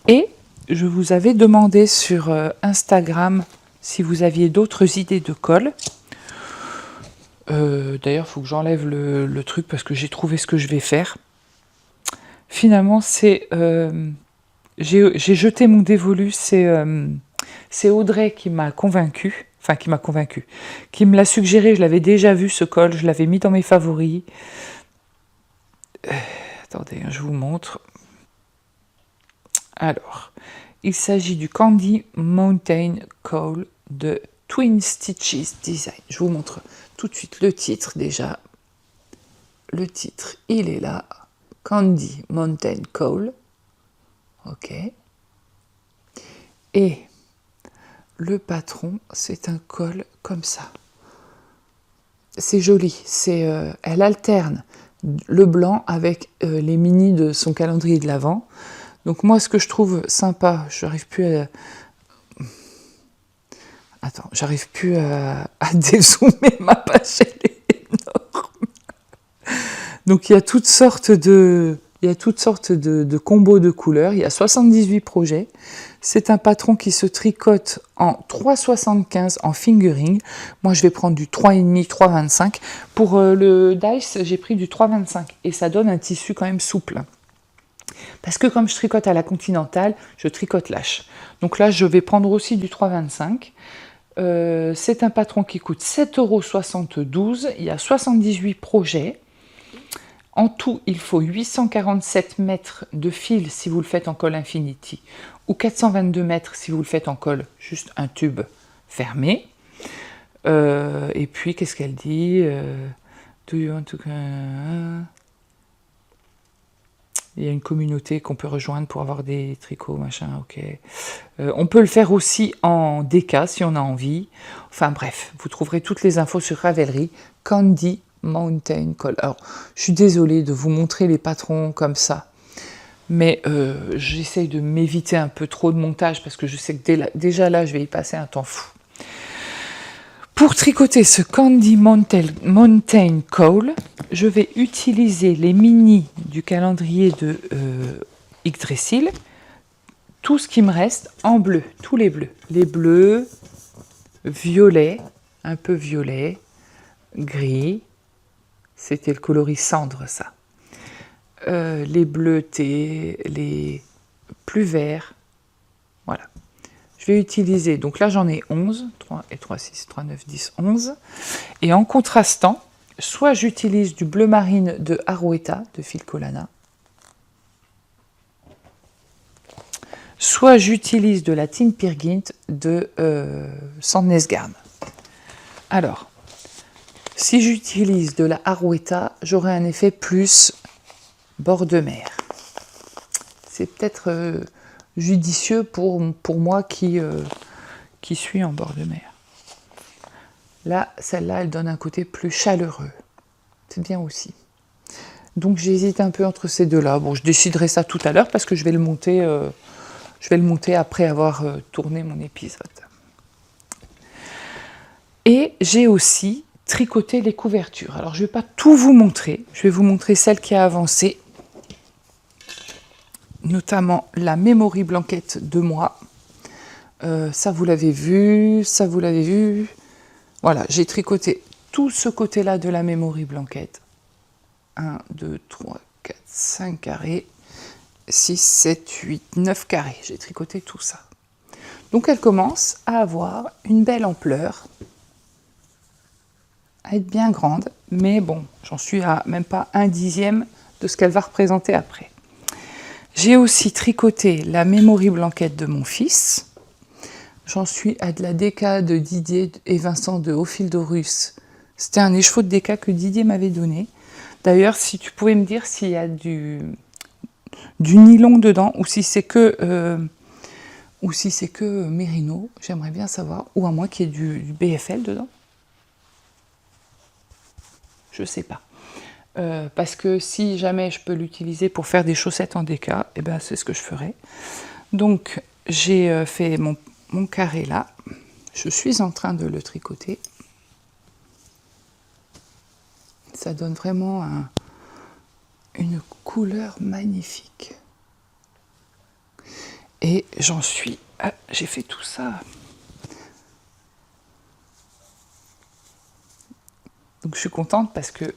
Et je vous avais demandé sur Instagram si vous aviez d'autres idées de col. D'ailleurs, il faut que j'enlève le truc parce que j'ai trouvé ce que je vais faire. Finalement, j'ai jeté mon dévolu, c'est Audrey qui m'a convaincue, qui me l'a suggéré, je l'avais déjà vu ce col, je l'avais mis dans mes favoris. Attendez, je vous montre. Alors, il s'agit du Candy Mountain Coal de Twin Stitches Design. Je vous montre tout de suite le titre déjà. Le titre, il est là. Candy Mountain Coal. Ok. Et le patron, c'est un col comme ça. C'est joli. Elle alterne le blanc avec les mini de son calendrier de l'Avent. Donc moi, ce que je trouve sympa, j'arrive plus à dézoomer ma page, elle est énorme. Donc il y a toutes sortes de combos de couleurs, il y a 78 projets. C'est un patron qui se tricote en 3,75 en fingering. Moi je vais prendre du 3,5, 3,25. Pour le dice, j'ai pris du 3,25 et ça donne un tissu quand même souple. Parce que comme je tricote à la continentale, je tricote lâche. Donc là je vais prendre aussi du 3,25. C'est un patron qui coûte 7,72 €. Il y a 78 projets. En tout, il faut 847 mètres de fil si vous le faites en col infinity ou 422 mètres si vous le faites en col juste un tube fermé. Et puis, qu'est-ce qu'elle dit Do you want to... Il y a une communauté qu'on peut rejoindre pour avoir des tricots, machin, ok. On peut le faire aussi en DK si on a envie. Enfin bref, vous trouverez toutes les infos sur Ravelry. Candy Mountain Coal. Alors, je suis désolée de vous montrer les patrons comme ça, mais j'essaye de m'éviter un peu trop de montage parce que je sais que déjà là, je vais y passer un temps fou. Pour tricoter ce Candy Mountain Coal, je vais utiliser les mini du calendrier de Yggdrasil, tout ce qui me reste en bleu, tous les bleus. Les bleus, violets, un peu violet, gris, c'était le coloris cendre ça. Les bleutés, les plus verts, voilà. Je vais utiliser, donc là j'en ai 11, 3 et 3, 6, 3, 9, 10, 11. Et en contrastant, soit j'utilise du bleu marine de Arouetta, de Filcolana, soit j'utilise de la Tin Peer Gynt de Sandnesgarn. Alors, si j'utilise de la Arouetta, j'aurai un effet plus bord de mer. c'est peut-être judicieux pour moi qui suis en bord de mer. Là, celle-là, elle donne un côté plus chaleureux. C'est bien aussi. Donc j'hésite un peu entre ces deux-là. Bon, je déciderai ça tout à l'heure parce que je vais le monter après avoir tourné mon épisode. Et j'ai aussi tricoté les couvertures. Alors je ne vais pas tout vous montrer. Je vais vous montrer celle qui a avancé. Notamment la Memory Blanket de moi. Ça vous l'avez vu, ça vous l'avez vu. Voilà, j'ai tricoté tout ce côté-là de la Memory Blanket. 1, 2, 3, 4, 5 carrés, 6, 7, 8, 9 carrés. J'ai tricoté tout ça. Donc elle commence à avoir une belle ampleur, à être bien grande, mais bon, j'en suis à même pas 1/10 de ce qu'elle va représenter après. J'ai aussi tricoté la Memory Blanket de mon fils. J'en suis à de la DK de Didier et Vincent de Au fil d'Horus. C'était un écheveau de DK que Didier m'avait donné. D'ailleurs, si tu pouvais me dire s'il y a du nylon dedans ou si c'est que Mérino, j'aimerais bien savoir. Ou à moins qu'il y ait du BFL dedans. Je sais pas. Parce que si jamais je peux l'utiliser pour faire des chaussettes en DK, eh ben c'est ce que je ferai. Donc j'ai fait mon carré là. Je suis en train de le tricoter. Ça donne vraiment une couleur magnifique. Et j'en suis... j'ai fait tout ça. Donc je suis contente parce que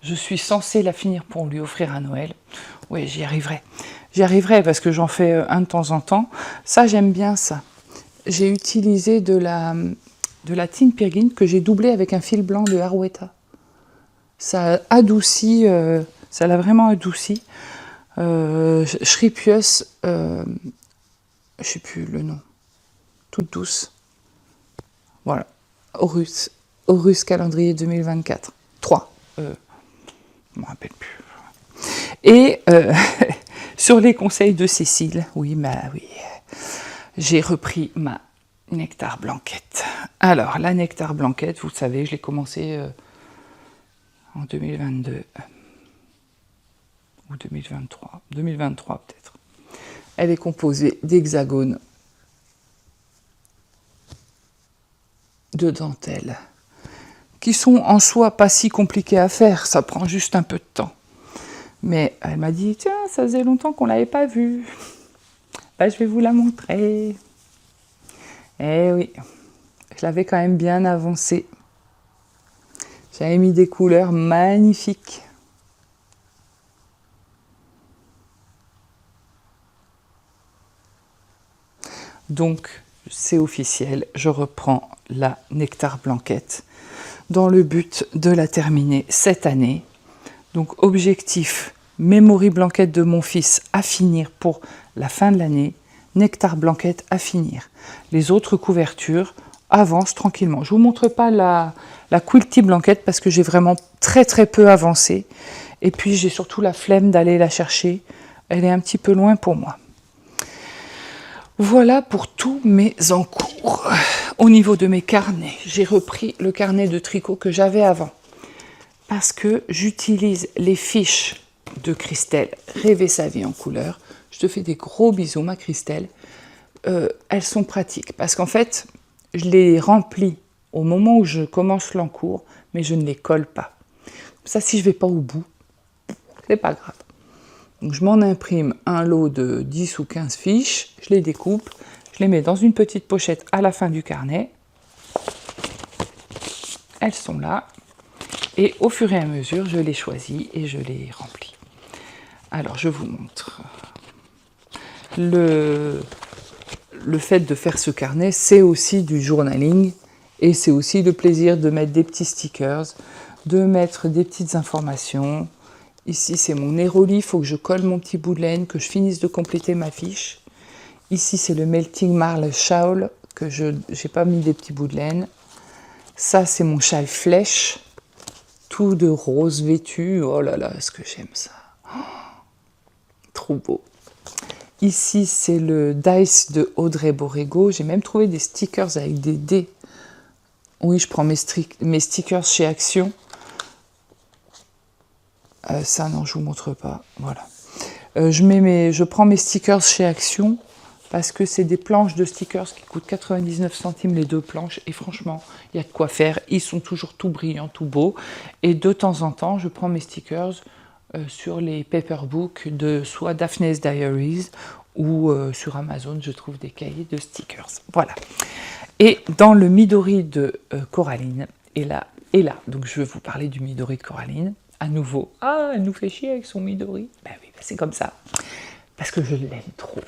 je suis censée la finir pour lui offrir à Noël. Oui, j'y arriverai. J'y arriverai parce que j'en fais un de temps en temps. Ça, j'aime bien ça. J'ai utilisé de la Tine Pirgin que j'ai doublé avec un fil blanc de Harwetta. Ça adoucit, ça l'a vraiment adouci. Shripius, je sais plus le nom, toute douce. Voilà, Horus calendrier 2024. 3. Je ne me rappelle plus. Et sur les conseils de Cécile, oui, j'ai repris ma Nectar Blanket. Alors, la Nectar Blanket, vous le savez, je l'ai commencé en 2022 ou 2023. 2023 peut-être. Elle est composée d'hexagones, de dentelles, qui sont en soi pas si compliqués à faire, ça prend juste un peu de temps. Mais elle m'a dit, tiens, ça faisait longtemps qu'on ne l'avait pas vue. Bah, je vais vous la montrer. Eh oui, je l'avais quand même bien avancée. J'avais mis des couleurs magnifiques. Donc, c'est officiel, je reprends la Nectar Blanket dans le but de la terminer cette année. Donc, objectif, Memory Blanket de mon fils à finir pour la fin de l'année, Nectar Blanket à finir. Les autres couvertures avancent tranquillement. Je ne vous montre pas la Quilty Blanket parce que j'ai vraiment très très peu avancé. Et puis, j'ai surtout la flemme d'aller la chercher. Elle est un petit peu loin pour moi. Voilà pour tous mes encours. Au niveau de mes carnets, j'ai repris le carnet de tricot que j'avais avant. Parce que j'utilise les fiches de Christelle, Rêver sa vie en couleur. Je te fais des gros bisous, ma Christelle. Elles sont pratiques. Parce qu'en fait, je les remplis au moment où je commence l'encours, mais je ne les colle pas. Ça, si je ne vais pas au bout, c'est pas grave. Donc, je m'en imprime un lot de 10 ou 15 fiches, je les découpe, je les mets dans une petite pochette à la fin du carnet. Elles sont là. Et au fur et à mesure, je les choisis et je les remplis. Alors, je vous montre. Le fait de faire ce carnet, c'est aussi du journaling. Et c'est aussi le plaisir de mettre des petits stickers, de mettre des petites informations. Ici, c'est mon Neroli, il faut que je colle mon petit bout de laine, que je finisse de compléter ma fiche. Ici, c'est le Melting Marl Shawl, que je n'ai pas mis des petits bouts de laine. Ça, c'est mon châle flèche, tout de rose vêtu. Oh là là, est-ce que j'aime ça. Oh, trop beau. Ici, c'est le Dice de Audrey Borrego. J'ai même trouvé des stickers avec des dés. Oui, je prends mes stickers chez Action. Ça, non, je vous montre pas. Voilà. Je prends mes stickers chez Action parce que c'est des planches de stickers qui coûtent 99 centimes les 2 planches. Et franchement, il y a de quoi faire. Ils sont toujours tout brillants, tout beaux. Et de temps en temps, je prends mes stickers sur les paperbooks de soit Daphne's Diaries ou sur Amazon, je trouve des cahiers de stickers. Voilà. Et dans le Midori de Coraline, et là, donc je vais vous parler du Midori de Coraline, à nouveau. Ah, elle nous fait chier avec son Midori. Ben oui, c'est comme ça. Parce que je l'aime trop.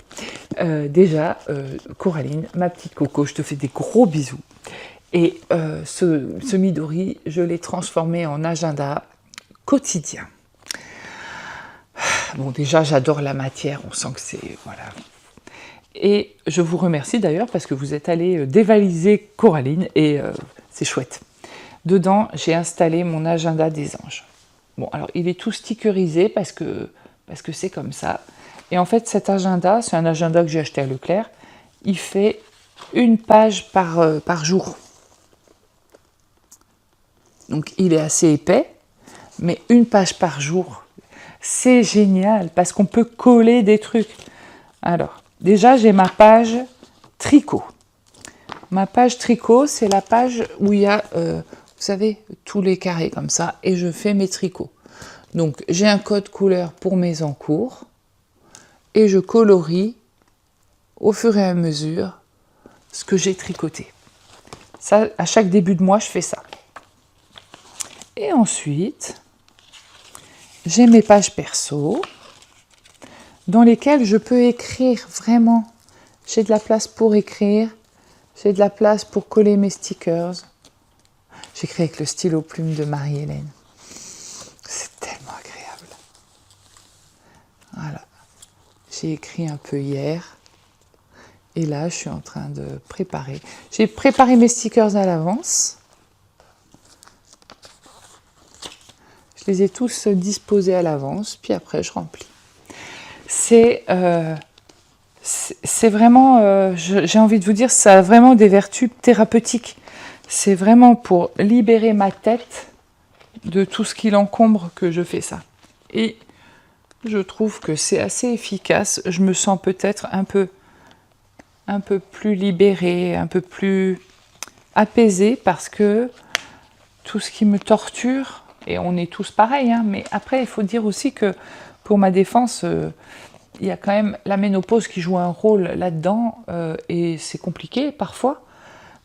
Déjà, Coraline, ma petite coco, je te fais des gros bisous. Et ce Midori, je l'ai transformé en agenda quotidien. Bon, déjà, j'adore la matière, on sent que c'est... Voilà. Et je vous remercie d'ailleurs parce que vous êtes allé dévaliser Coraline et c'est chouette. Dedans, j'ai installé mon agenda des anges. Bon, alors il est tout stickerisé parce que c'est comme ça. Et en fait, cet agenda, c'est un agenda que j'ai acheté à Leclerc. Il fait 1 page par jour. Donc il est assez épais, mais 1 page par jour. C'est génial parce qu'on peut coller des trucs. Alors, déjà, j'ai ma page tricot. Ma page tricot, c'est la page où il y a, vous savez, tous les carrés comme ça, et je fais mes tricots. Donc, j'ai un code couleur pour mes encours, et je colorie au fur et à mesure ce que j'ai tricoté. Ça, à chaque début de mois, je fais ça. Et ensuite, j'ai mes pages perso, dans lesquelles je peux écrire vraiment. J'ai de la place pour écrire, j'ai de la place pour coller mes stickers. J'écris avec le stylo plume de Marie-Hélène. C'est tellement agréable. Voilà. J'ai écrit un peu hier. Et là, je suis en train de préparer. J'ai préparé mes stickers à l'avance. Je les ai tous disposés à l'avance, puis après, je remplis. C'est vraiment, j'ai envie de vous dire, ça a vraiment des vertus thérapeutiques. C'est vraiment pour libérer ma tête de tout ce qui l'encombre que je fais ça. Et je trouve que c'est assez efficace. Je me sens peut-être un peu plus libérée, un peu plus apaisée parce que tout ce qui me torture, et on est tous pareils, hein, mais après, il faut dire aussi que pour ma défense, il y a quand même la ménopause qui joue un rôle là-dedans et c'est compliqué parfois.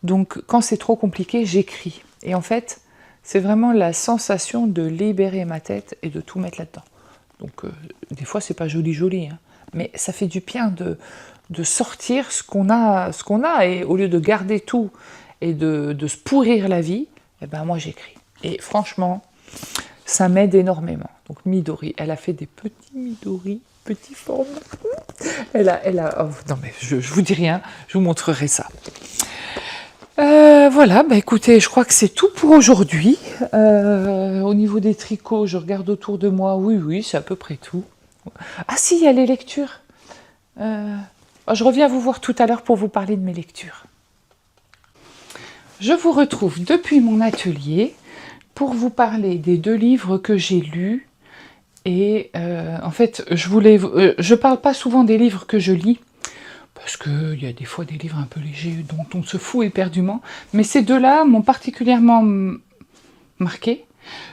Donc, quand c'est trop compliqué, j'écris. Et en fait, c'est vraiment la sensation de libérer ma tête et de tout mettre là-dedans. Donc, des fois, c'est pas joli, hein, mais ça fait du bien de sortir ce qu'on a, et au lieu de garder tout et de se pourrir la vie, eh ben moi j'écris. Et franchement, ça m'aide énormément. Donc Midori, elle a fait des petits Midori, petits formes. Elle a. Oh, non mais je vous dis rien, je vous montrerai ça. Voilà, bah écoutez, je crois que c'est tout pour aujourd'hui. Au niveau des tricots, je regarde autour de moi. Oui, c'est à peu près tout. Ah si, il y a les lectures. Je reviens vous voir tout à l'heure pour vous parler de mes lectures. Je vous retrouve depuis mon atelier pour vous parler des 2 livres que j'ai lus. Et en fait, je parle pas souvent des livres que je lis, parce qu'il y a des fois des livres un peu légers dont on se fout éperdument, mais ces 2-là m'ont particulièrement marqué,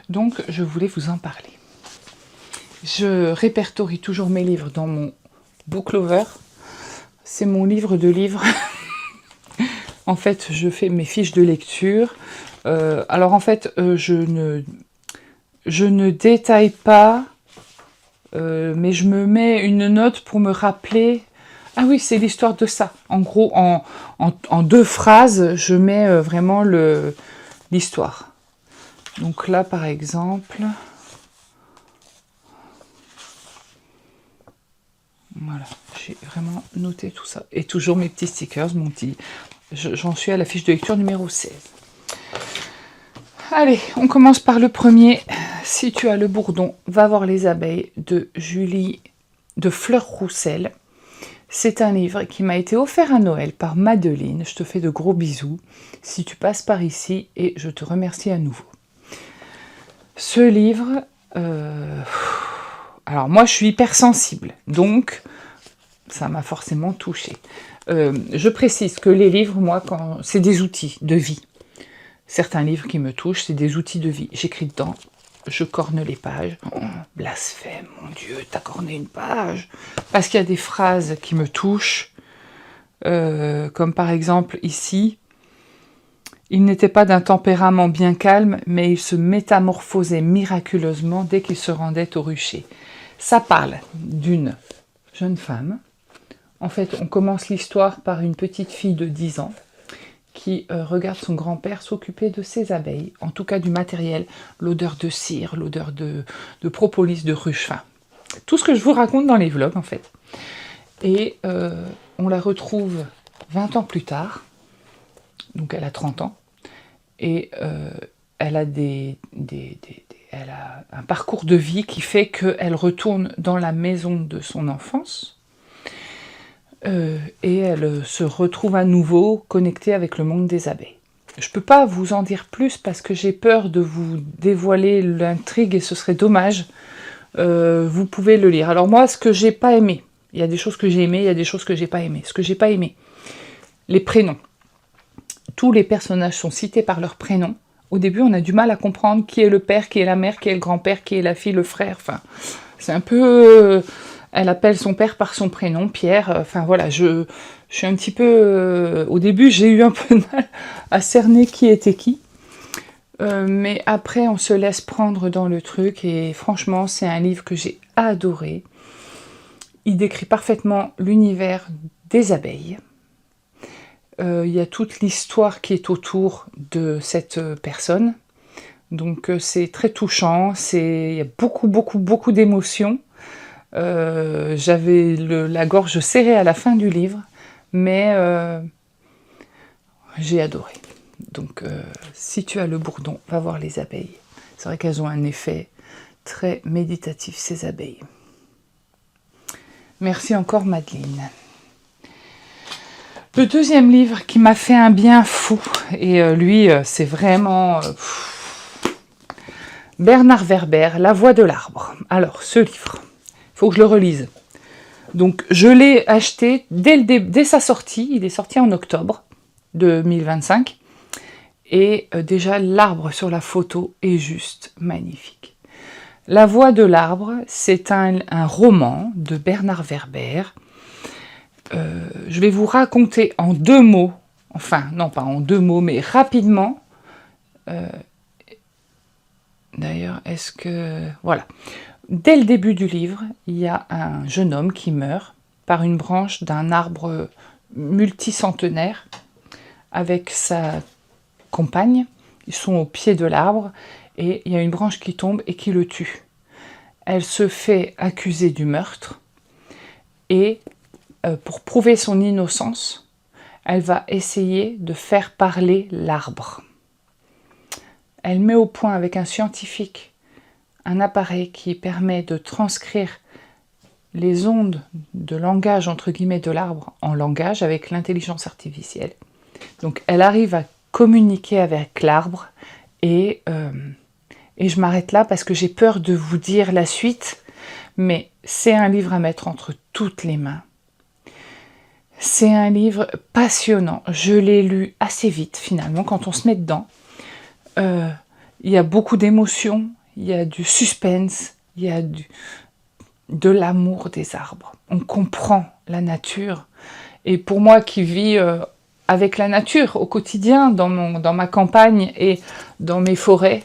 donc je voulais vous en parler. Je répertorie toujours mes livres dans mon Booklover. C'est mon livre de livres. En fait, je fais mes fiches de lecture. Alors en fait, je ne détaille pas, mais je me mets une note pour me rappeler. Ah oui, c'est l'histoire de ça. En gros, en 2 phrases, je mets vraiment l'histoire. Donc là, par exemple... Voilà, j'ai vraiment noté tout ça. Et toujours mes petits stickers, j'en suis à la fiche de lecture numéro 16. Allez, on commence par le premier. Si tu as le bourdon, va voir les abeilles de Julie de Fleur Roussel. C'est un livre qui m'a été offert à Noël par Madeleine. Je te fais de gros bisous si tu passes par ici et je te remercie à nouveau. Ce livre, alors moi je suis hypersensible, donc ça m'a forcément touchée. Je précise que les livres, moi, c'est des outils de vie. Certains livres qui me touchent, c'est des outils de vie. J'écris dedans, je corne les pages. Oh, blasphème, mon Dieu, t'as corné une page. Parce qu'il y a des phrases qui me touchent, comme par exemple ici, « Il n'était pas d'un tempérament bien calme, mais il se métamorphosait miraculeusement dès qu'il se rendait au rucher. » Ça parle d'une jeune femme. En fait, on commence l'histoire par une petite fille de 10 ans qui regarde son grand-père s'occuper de ses abeilles, en tout cas du matériel, l'odeur de cire, l'odeur de propolis, de ruche, enfin, tout ce que je vous raconte dans les vlogs en fait. Et on la retrouve 20 ans plus tard, donc elle a 30 ans, et elle a, elle a un parcours de vie qui fait qu'elle retourne dans la maison de son enfance, et elle se retrouve à nouveau connectée avec le monde des abeilles. Je ne peux pas vous en dire plus parce que j'ai peur de vous dévoiler l'intrigue et ce serait dommage. Vous pouvez le lire. Alors moi, ce que j'ai pas aimé, il y a des choses que j'ai aimées, il y a des choses que j'ai pas aimées. Ce que j'ai pas aimé, les prénoms. Tous les personnages sont cités par leur prénom. Au début, on a du mal à comprendre qui est le père, qui est la mère, qui est le grand-père, qui est la fille, le frère. Enfin, c'est un peu... Elle appelle son père par son prénom, Pierre. Enfin voilà, je suis un petit peu... au début, j'ai eu un peu de mal à cerner qui était qui. Mais après, on se laisse prendre dans le truc. Et franchement, c'est un livre que j'ai adoré. Il décrit parfaitement l'univers des abeilles. Il y a toute l'histoire qui est autour de cette personne. Donc c'est très touchant. Il y a beaucoup d'émotions. J'avais la gorge serrée à la fin du livre, mais j'ai adoré. Donc, si tu as le bourdon, va voir les abeilles. C'est vrai qu'elles ont un effet très méditatif, ces abeilles. Merci encore, Madeleine. Le deuxième livre qui m'a fait un bien fou, et lui, c'est vraiment... Bernard Werber, La voix de l'arbre. Alors, ce livre... Il faut que je le relise. Donc, je l'ai acheté dès sa sortie. Il est sorti en octobre 2025. Et déjà, l'arbre sur la photo est juste magnifique. La voix de l'arbre, c'est un roman de Bernard Werber. Je vais vous raconter en 2 mots. Enfin, non, pas en 2 mots, mais rapidement. D'ailleurs, est-ce que... Voilà. Dès le début du livre, il y a un jeune homme qui meurt par une branche d'un arbre multicentenaire avec sa compagne. Ils sont au pied de l'arbre et il y a une branche qui tombe et qui le tue. Elle se fait accuser du meurtre et pour prouver son innocence, elle va essayer de faire parler l'arbre. Elle met au point avec un scientifique un appareil qui permet de transcrire les ondes de langage, entre guillemets, de l'arbre en langage avec l'intelligence artificielle. Donc elle arrive à communiquer avec l'arbre et je m'arrête là parce que j'ai peur de vous dire la suite, mais c'est un livre à mettre entre toutes les mains. C'est un livre passionnant. Je l'ai lu assez vite finalement quand on se met dedans. Il y a beaucoup d'émotions. Il y a du suspense, il y a de l'amour des arbres. On comprend la nature. Et pour moi qui vis avec la nature au quotidien, dans ma campagne et dans mes forêts,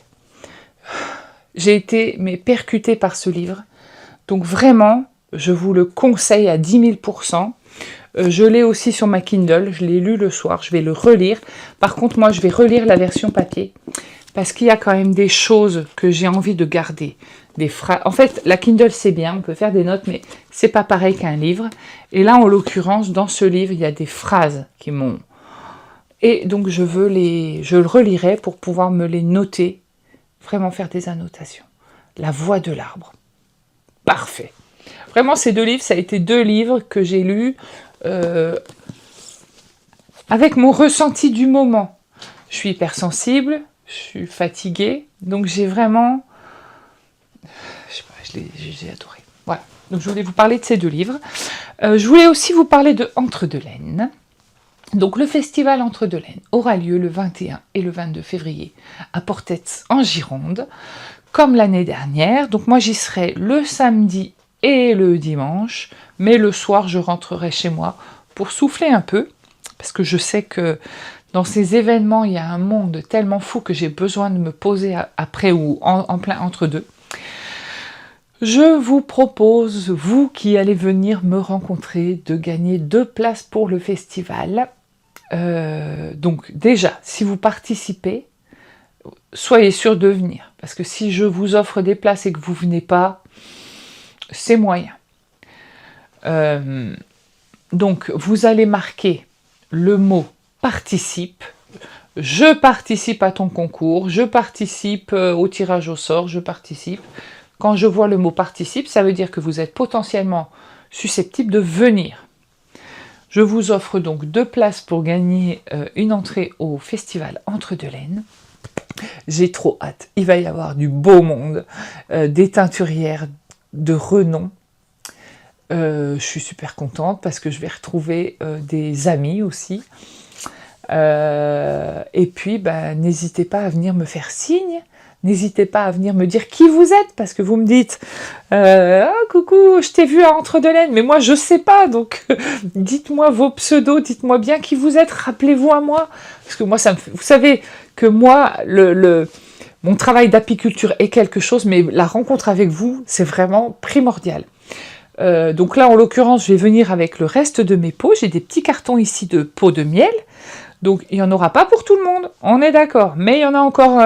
j'ai été percutée par ce livre. Donc vraiment, je vous le conseille à 10 000 %. Je l'ai aussi sur ma Kindle, je l'ai lu le soir, je vais le relire. Par contre, moi, je vais relire la version papier. Parce qu'il y a quand même des choses que j'ai envie de garder. Des phrases. En fait, la Kindle, c'est bien, on peut faire des notes, mais c'est pas pareil qu'un livre. Et là, en l'occurrence, dans ce livre, il y a des phrases qui m'ont... Et donc, je le relirai pour pouvoir me les noter, vraiment faire des annotations. La voix de l'arbre. Parfait. Vraiment, ces 2 livres, ça a été 2 livres que j'ai lus avec mon ressenti du moment. Je suis hypersensible, je suis fatiguée, donc j'ai vraiment... Je sais pas, j'ai adoré. Voilà, donc je voulais vous parler de ces 2 livres. Je voulais aussi vous parler de Entre deux laines. Donc le festival Entre deux laines aura lieu le 21 et le 22 février à Portet en Gironde, comme l'année dernière. Donc moi j'y serai le samedi et le dimanche, mais le soir je rentrerai chez moi pour souffler un peu, parce que je sais que dans ces événements il y a un monde tellement fou que j'ai besoin de me poser après ou en plein entre deux. Je vous propose, vous qui allez venir me rencontrer, de gagner 2 places pour le festival. Donc déjà, si vous participez, soyez sûr de venir. Parce que si je vous offre des places et que vous ne venez pas, c'est moyen. Donc vous allez marquer le mot « participe ». Je participe à ton concours, je participe au tirage au sort, je participe. Quand je vois le mot « participe », ça veut dire que vous êtes potentiellement susceptible de venir. Je vous offre donc 2 places pour gagner une entrée au festival Entre deux laines. J'ai trop hâte. Il va y avoir du beau monde, des teinturières de renom. Je suis super contente parce que je vais retrouver des amis aussi. Et puis, n'hésitez pas à venir me faire signe. N'hésitez pas à venir me dire qui vous êtes, parce que vous me dites coucou, je t'ai vu à Entre deux laines, mais moi je sais pas, donc dites-moi vos pseudos, dites-moi bien qui vous êtes, rappelez-vous à moi, parce que moi ça me fait... Vous savez que moi, mon travail d'apiculture est quelque chose, mais la rencontre avec vous, c'est vraiment primordial. Donc là, en l'occurrence, je vais venir avec le reste de mes pots, j'ai des petits cartons ici de pots de miel, donc il n'y en aura pas pour tout le monde, on est d'accord, mais il y en a encore...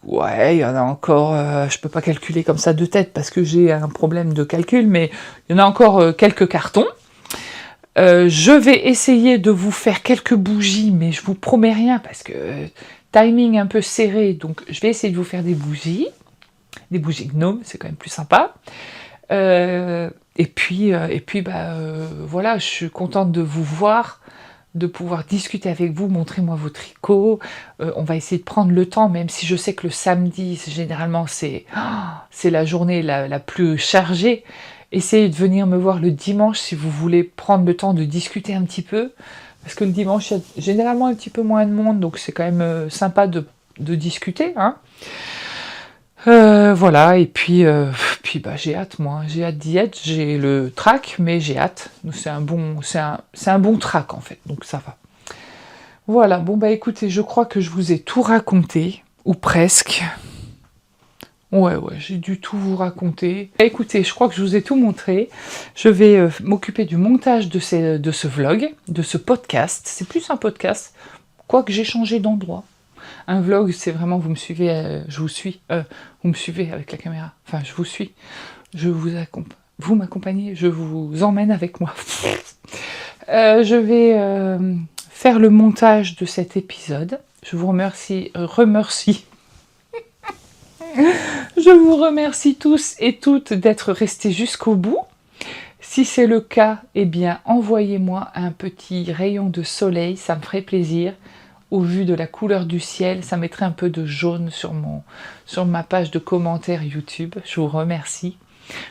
ouais, il y en a encore, je peux pas calculer comme ça de tête parce que j'ai un problème de calcul, mais il y en a encore quelques cartons. Je vais essayer de vous faire quelques bougies, mais je vous promets rien parce que timing un peu serré, donc je vais essayer de vous faire des bougies gnomes, c'est quand même plus sympa. Et puis voilà, je suis contente de vous voir, de pouvoir discuter avec vous, montrez-moi vos tricots. On va essayer de prendre le temps, même si je sais que le samedi, généralement, c'est la journée la plus chargée. Essayez de venir me voir le dimanche si vous voulez prendre le temps de discuter un petit peu. Parce que le dimanche, il y a généralement un petit peu moins de monde, donc c'est quand même sympa de discuter. Hein. Voilà, et puis j'ai hâte, moi, j'ai hâte d'y être, j'ai le trac, mais j'ai hâte, c'est un bon trac en fait, donc ça va. Voilà, bon écoutez, je crois que je vous ai tout raconté, ou presque. Ouais, j'ai dû tout vous raconter. Écoutez, je crois que je vous ai tout montré, je vais m'occuper du montage de ce vlog, de ce podcast, c'est plus un podcast, quoique j'ai changé d'endroit. Un vlog, c'est vraiment, vous me suivez, je vous suis, vous me suivez avec la caméra, enfin, je vous suis, je vous accompagne, vous m'accompagnez, je vous emmène avec moi. Je vais faire le montage de cet épisode, je vous remercie. Je vous remercie tous et toutes d'être restés jusqu'au bout. Si c'est le cas, eh bien, envoyez-moi un petit rayon de soleil, ça me ferait plaisir. Au vu de la couleur du ciel, ça mettrait un peu de jaune sur ma page de commentaires YouTube. Je vous remercie.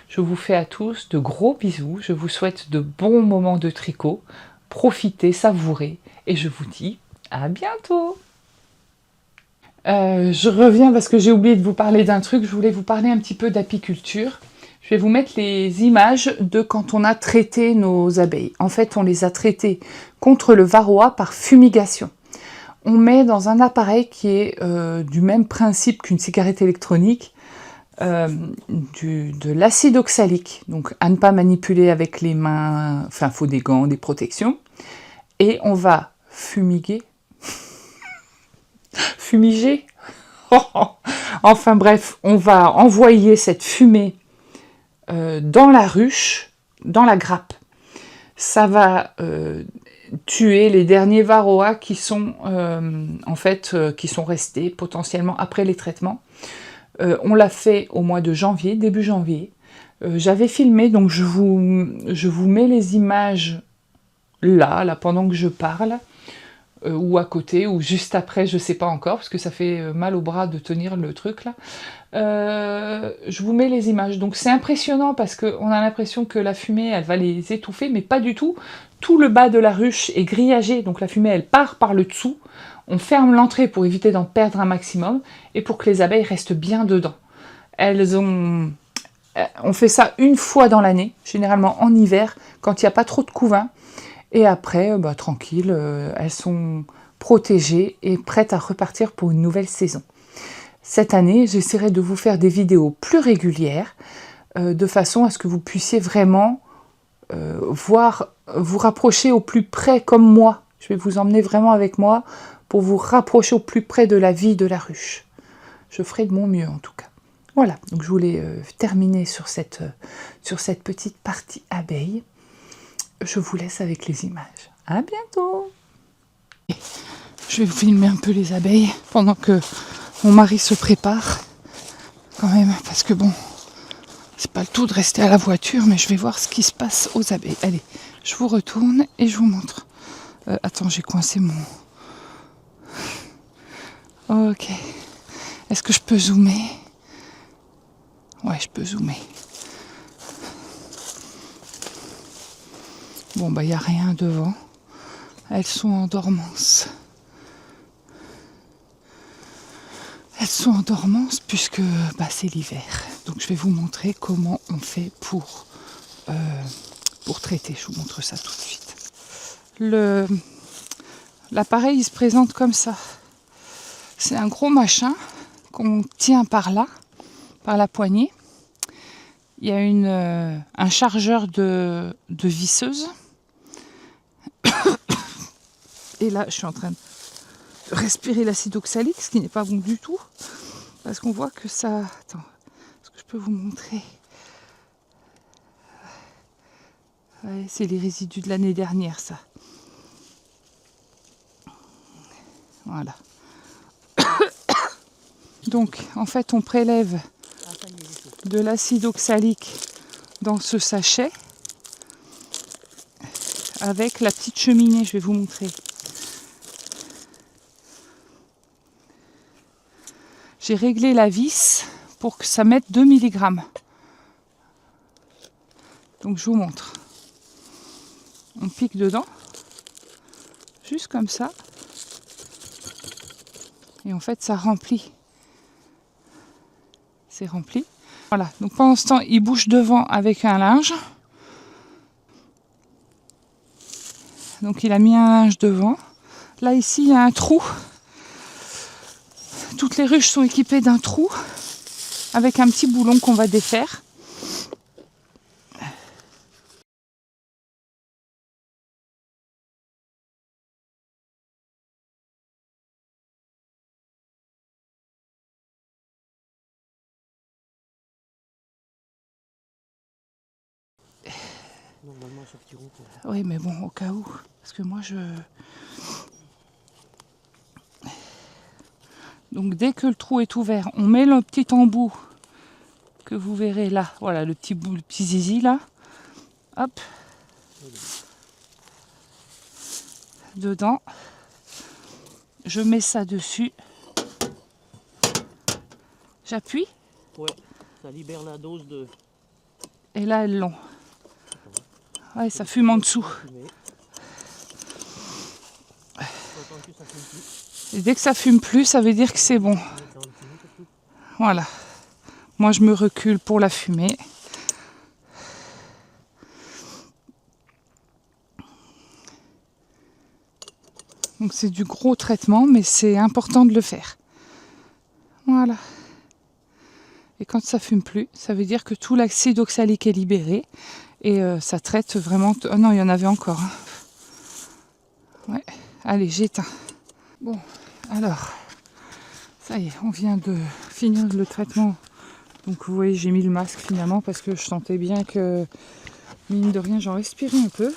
Je vous fais à tous de gros bisous. Je vous souhaite de bons moments de tricot. Profitez, savourez. Et je vous dis à bientôt. Je reviens parce que j'ai oublié de vous parler d'un truc. Je voulais vous parler un petit peu d'apiculture. Je vais vous mettre les images de quand on a traité nos abeilles. En fait, on les a traitées contre le varroa par fumigation. On met dans un appareil qui est du même principe qu'une cigarette électronique, de l'acide oxalique, donc à ne pas manipuler avec les mains, enfin, il faut des gants, des protections, et on va fumiger, enfin bref, on va envoyer cette fumée dans la ruche, dans la grappe. Ça va tuer les derniers varroas qui sont qui sont restés potentiellement après les traitements. On l'a fait au mois de janvier, début janvier. J'avais filmé, donc je vous mets les images là, pendant que je parle, ou à côté, ou juste après, je sais pas encore, parce que ça fait mal au bras de tenir le truc là. Je vous mets les images. Donc c'est impressionnant parce qu'on a l'impression que la fumée, elle va les étouffer, mais pas du tout. Tout le bas de la ruche est grillagé, donc la fumée, elle part par le dessous. On ferme l'entrée pour éviter d'en perdre un maximum, et pour que les abeilles restent bien dedans. On fait ça une fois dans l'année, généralement en hiver, quand il n'y a pas trop de couvain. Et après, tranquille, elles sont protégées et prêtes à repartir pour une nouvelle saison. Cette année, j'essaierai de vous faire des vidéos plus régulières, de façon à ce que vous puissiez vraiment voir, vous rapprocher au plus près comme moi. Je vais vous emmener vraiment avec moi pour vous rapprocher au plus près de la vie de la ruche. Je ferai de mon mieux en tout cas. Voilà, donc je voulais terminer sur cette petite partie abeille. Je vous laisse avec les images. À bientôt. Je vais vous filmer un peu les abeilles pendant que mon mari se prépare. Quand même, parce que bon, c'est pas le tout de rester à la voiture, mais je vais voir ce qui se passe aux abeilles. Allez, je vous retourne et je vous montre. Attends, j'ai coincé mon... Ok. Est-ce que je peux zoomer? Ouais, je peux zoomer. Bon, il n'y a rien devant. Elles sont en dormance. Elles sont en dormance puisque c'est l'hiver. Donc je vais vous montrer comment on fait pour traiter. Je vous montre ça tout de suite. L'appareil il se présente comme ça. C'est un gros machin qu'on tient par là, par la poignée. Il y a un chargeur de visseuse. Et là, je suis en train de respirer l'acide oxalique, ce qui n'est pas bon du tout. Parce qu'on voit que ça... Attends, est-ce que je peux vous montrer? Ouais, c'est les résidus de l'année dernière, ça. Voilà. Donc, en fait, on prélève de l'acide oxalique dans ce sachet avec la petite cheminée, je vais vous montrer. J'ai réglé la vis pour que ça mette 2 mg. Donc je vous montre. On pique dedans, juste comme ça. Et en fait ça remplit. C'est rempli. Voilà, donc pendant ce temps, il bouge devant avec un linge. Donc il a mis un linge devant. Là ici il y a un trou. Toutes les ruches sont équipées d'un trou avec un petit boulon qu'on va défaire. Normalement, ce petit trou. Oui, mais bon, au cas où. Parce que moi, Donc, dès que le trou est ouvert, on met le petit embout que vous verrez là. Voilà, le petit zizi là. Hop. Dedans. Je mets ça dessus. J'appuie. Ouais, ça libère la dose de... Et là, elles l'ont. Ouais, ça fume en dessous. Et dès que ça fume plus, ça veut dire que c'est bon. Voilà. Moi, je me recule pour la fumée. Donc c'est du gros traitement, mais c'est important de le faire. Voilà. Et quand ça fume plus, ça veut dire que tout l'acide oxalique est libéré. Et ça traite vraiment... Oh non, il y en avait encore. Hein. Ouais. Allez, j'éteins. Bon, alors, ça y est, on vient de finir le traitement. Donc vous voyez, j'ai mis le masque finalement parce que je sentais bien que, mine de rien, j'en respirais un peu.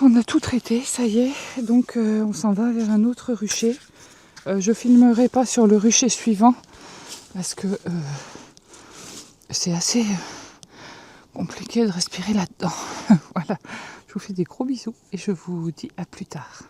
On a tout traité, ça y est. Donc on s'en va vers un autre rucher. Je filmerai pas sur le rucher suivant parce que c'est assez compliqué de respirer là-dedans. Voilà, je vous fais des gros bisous et je vous dis à plus tard.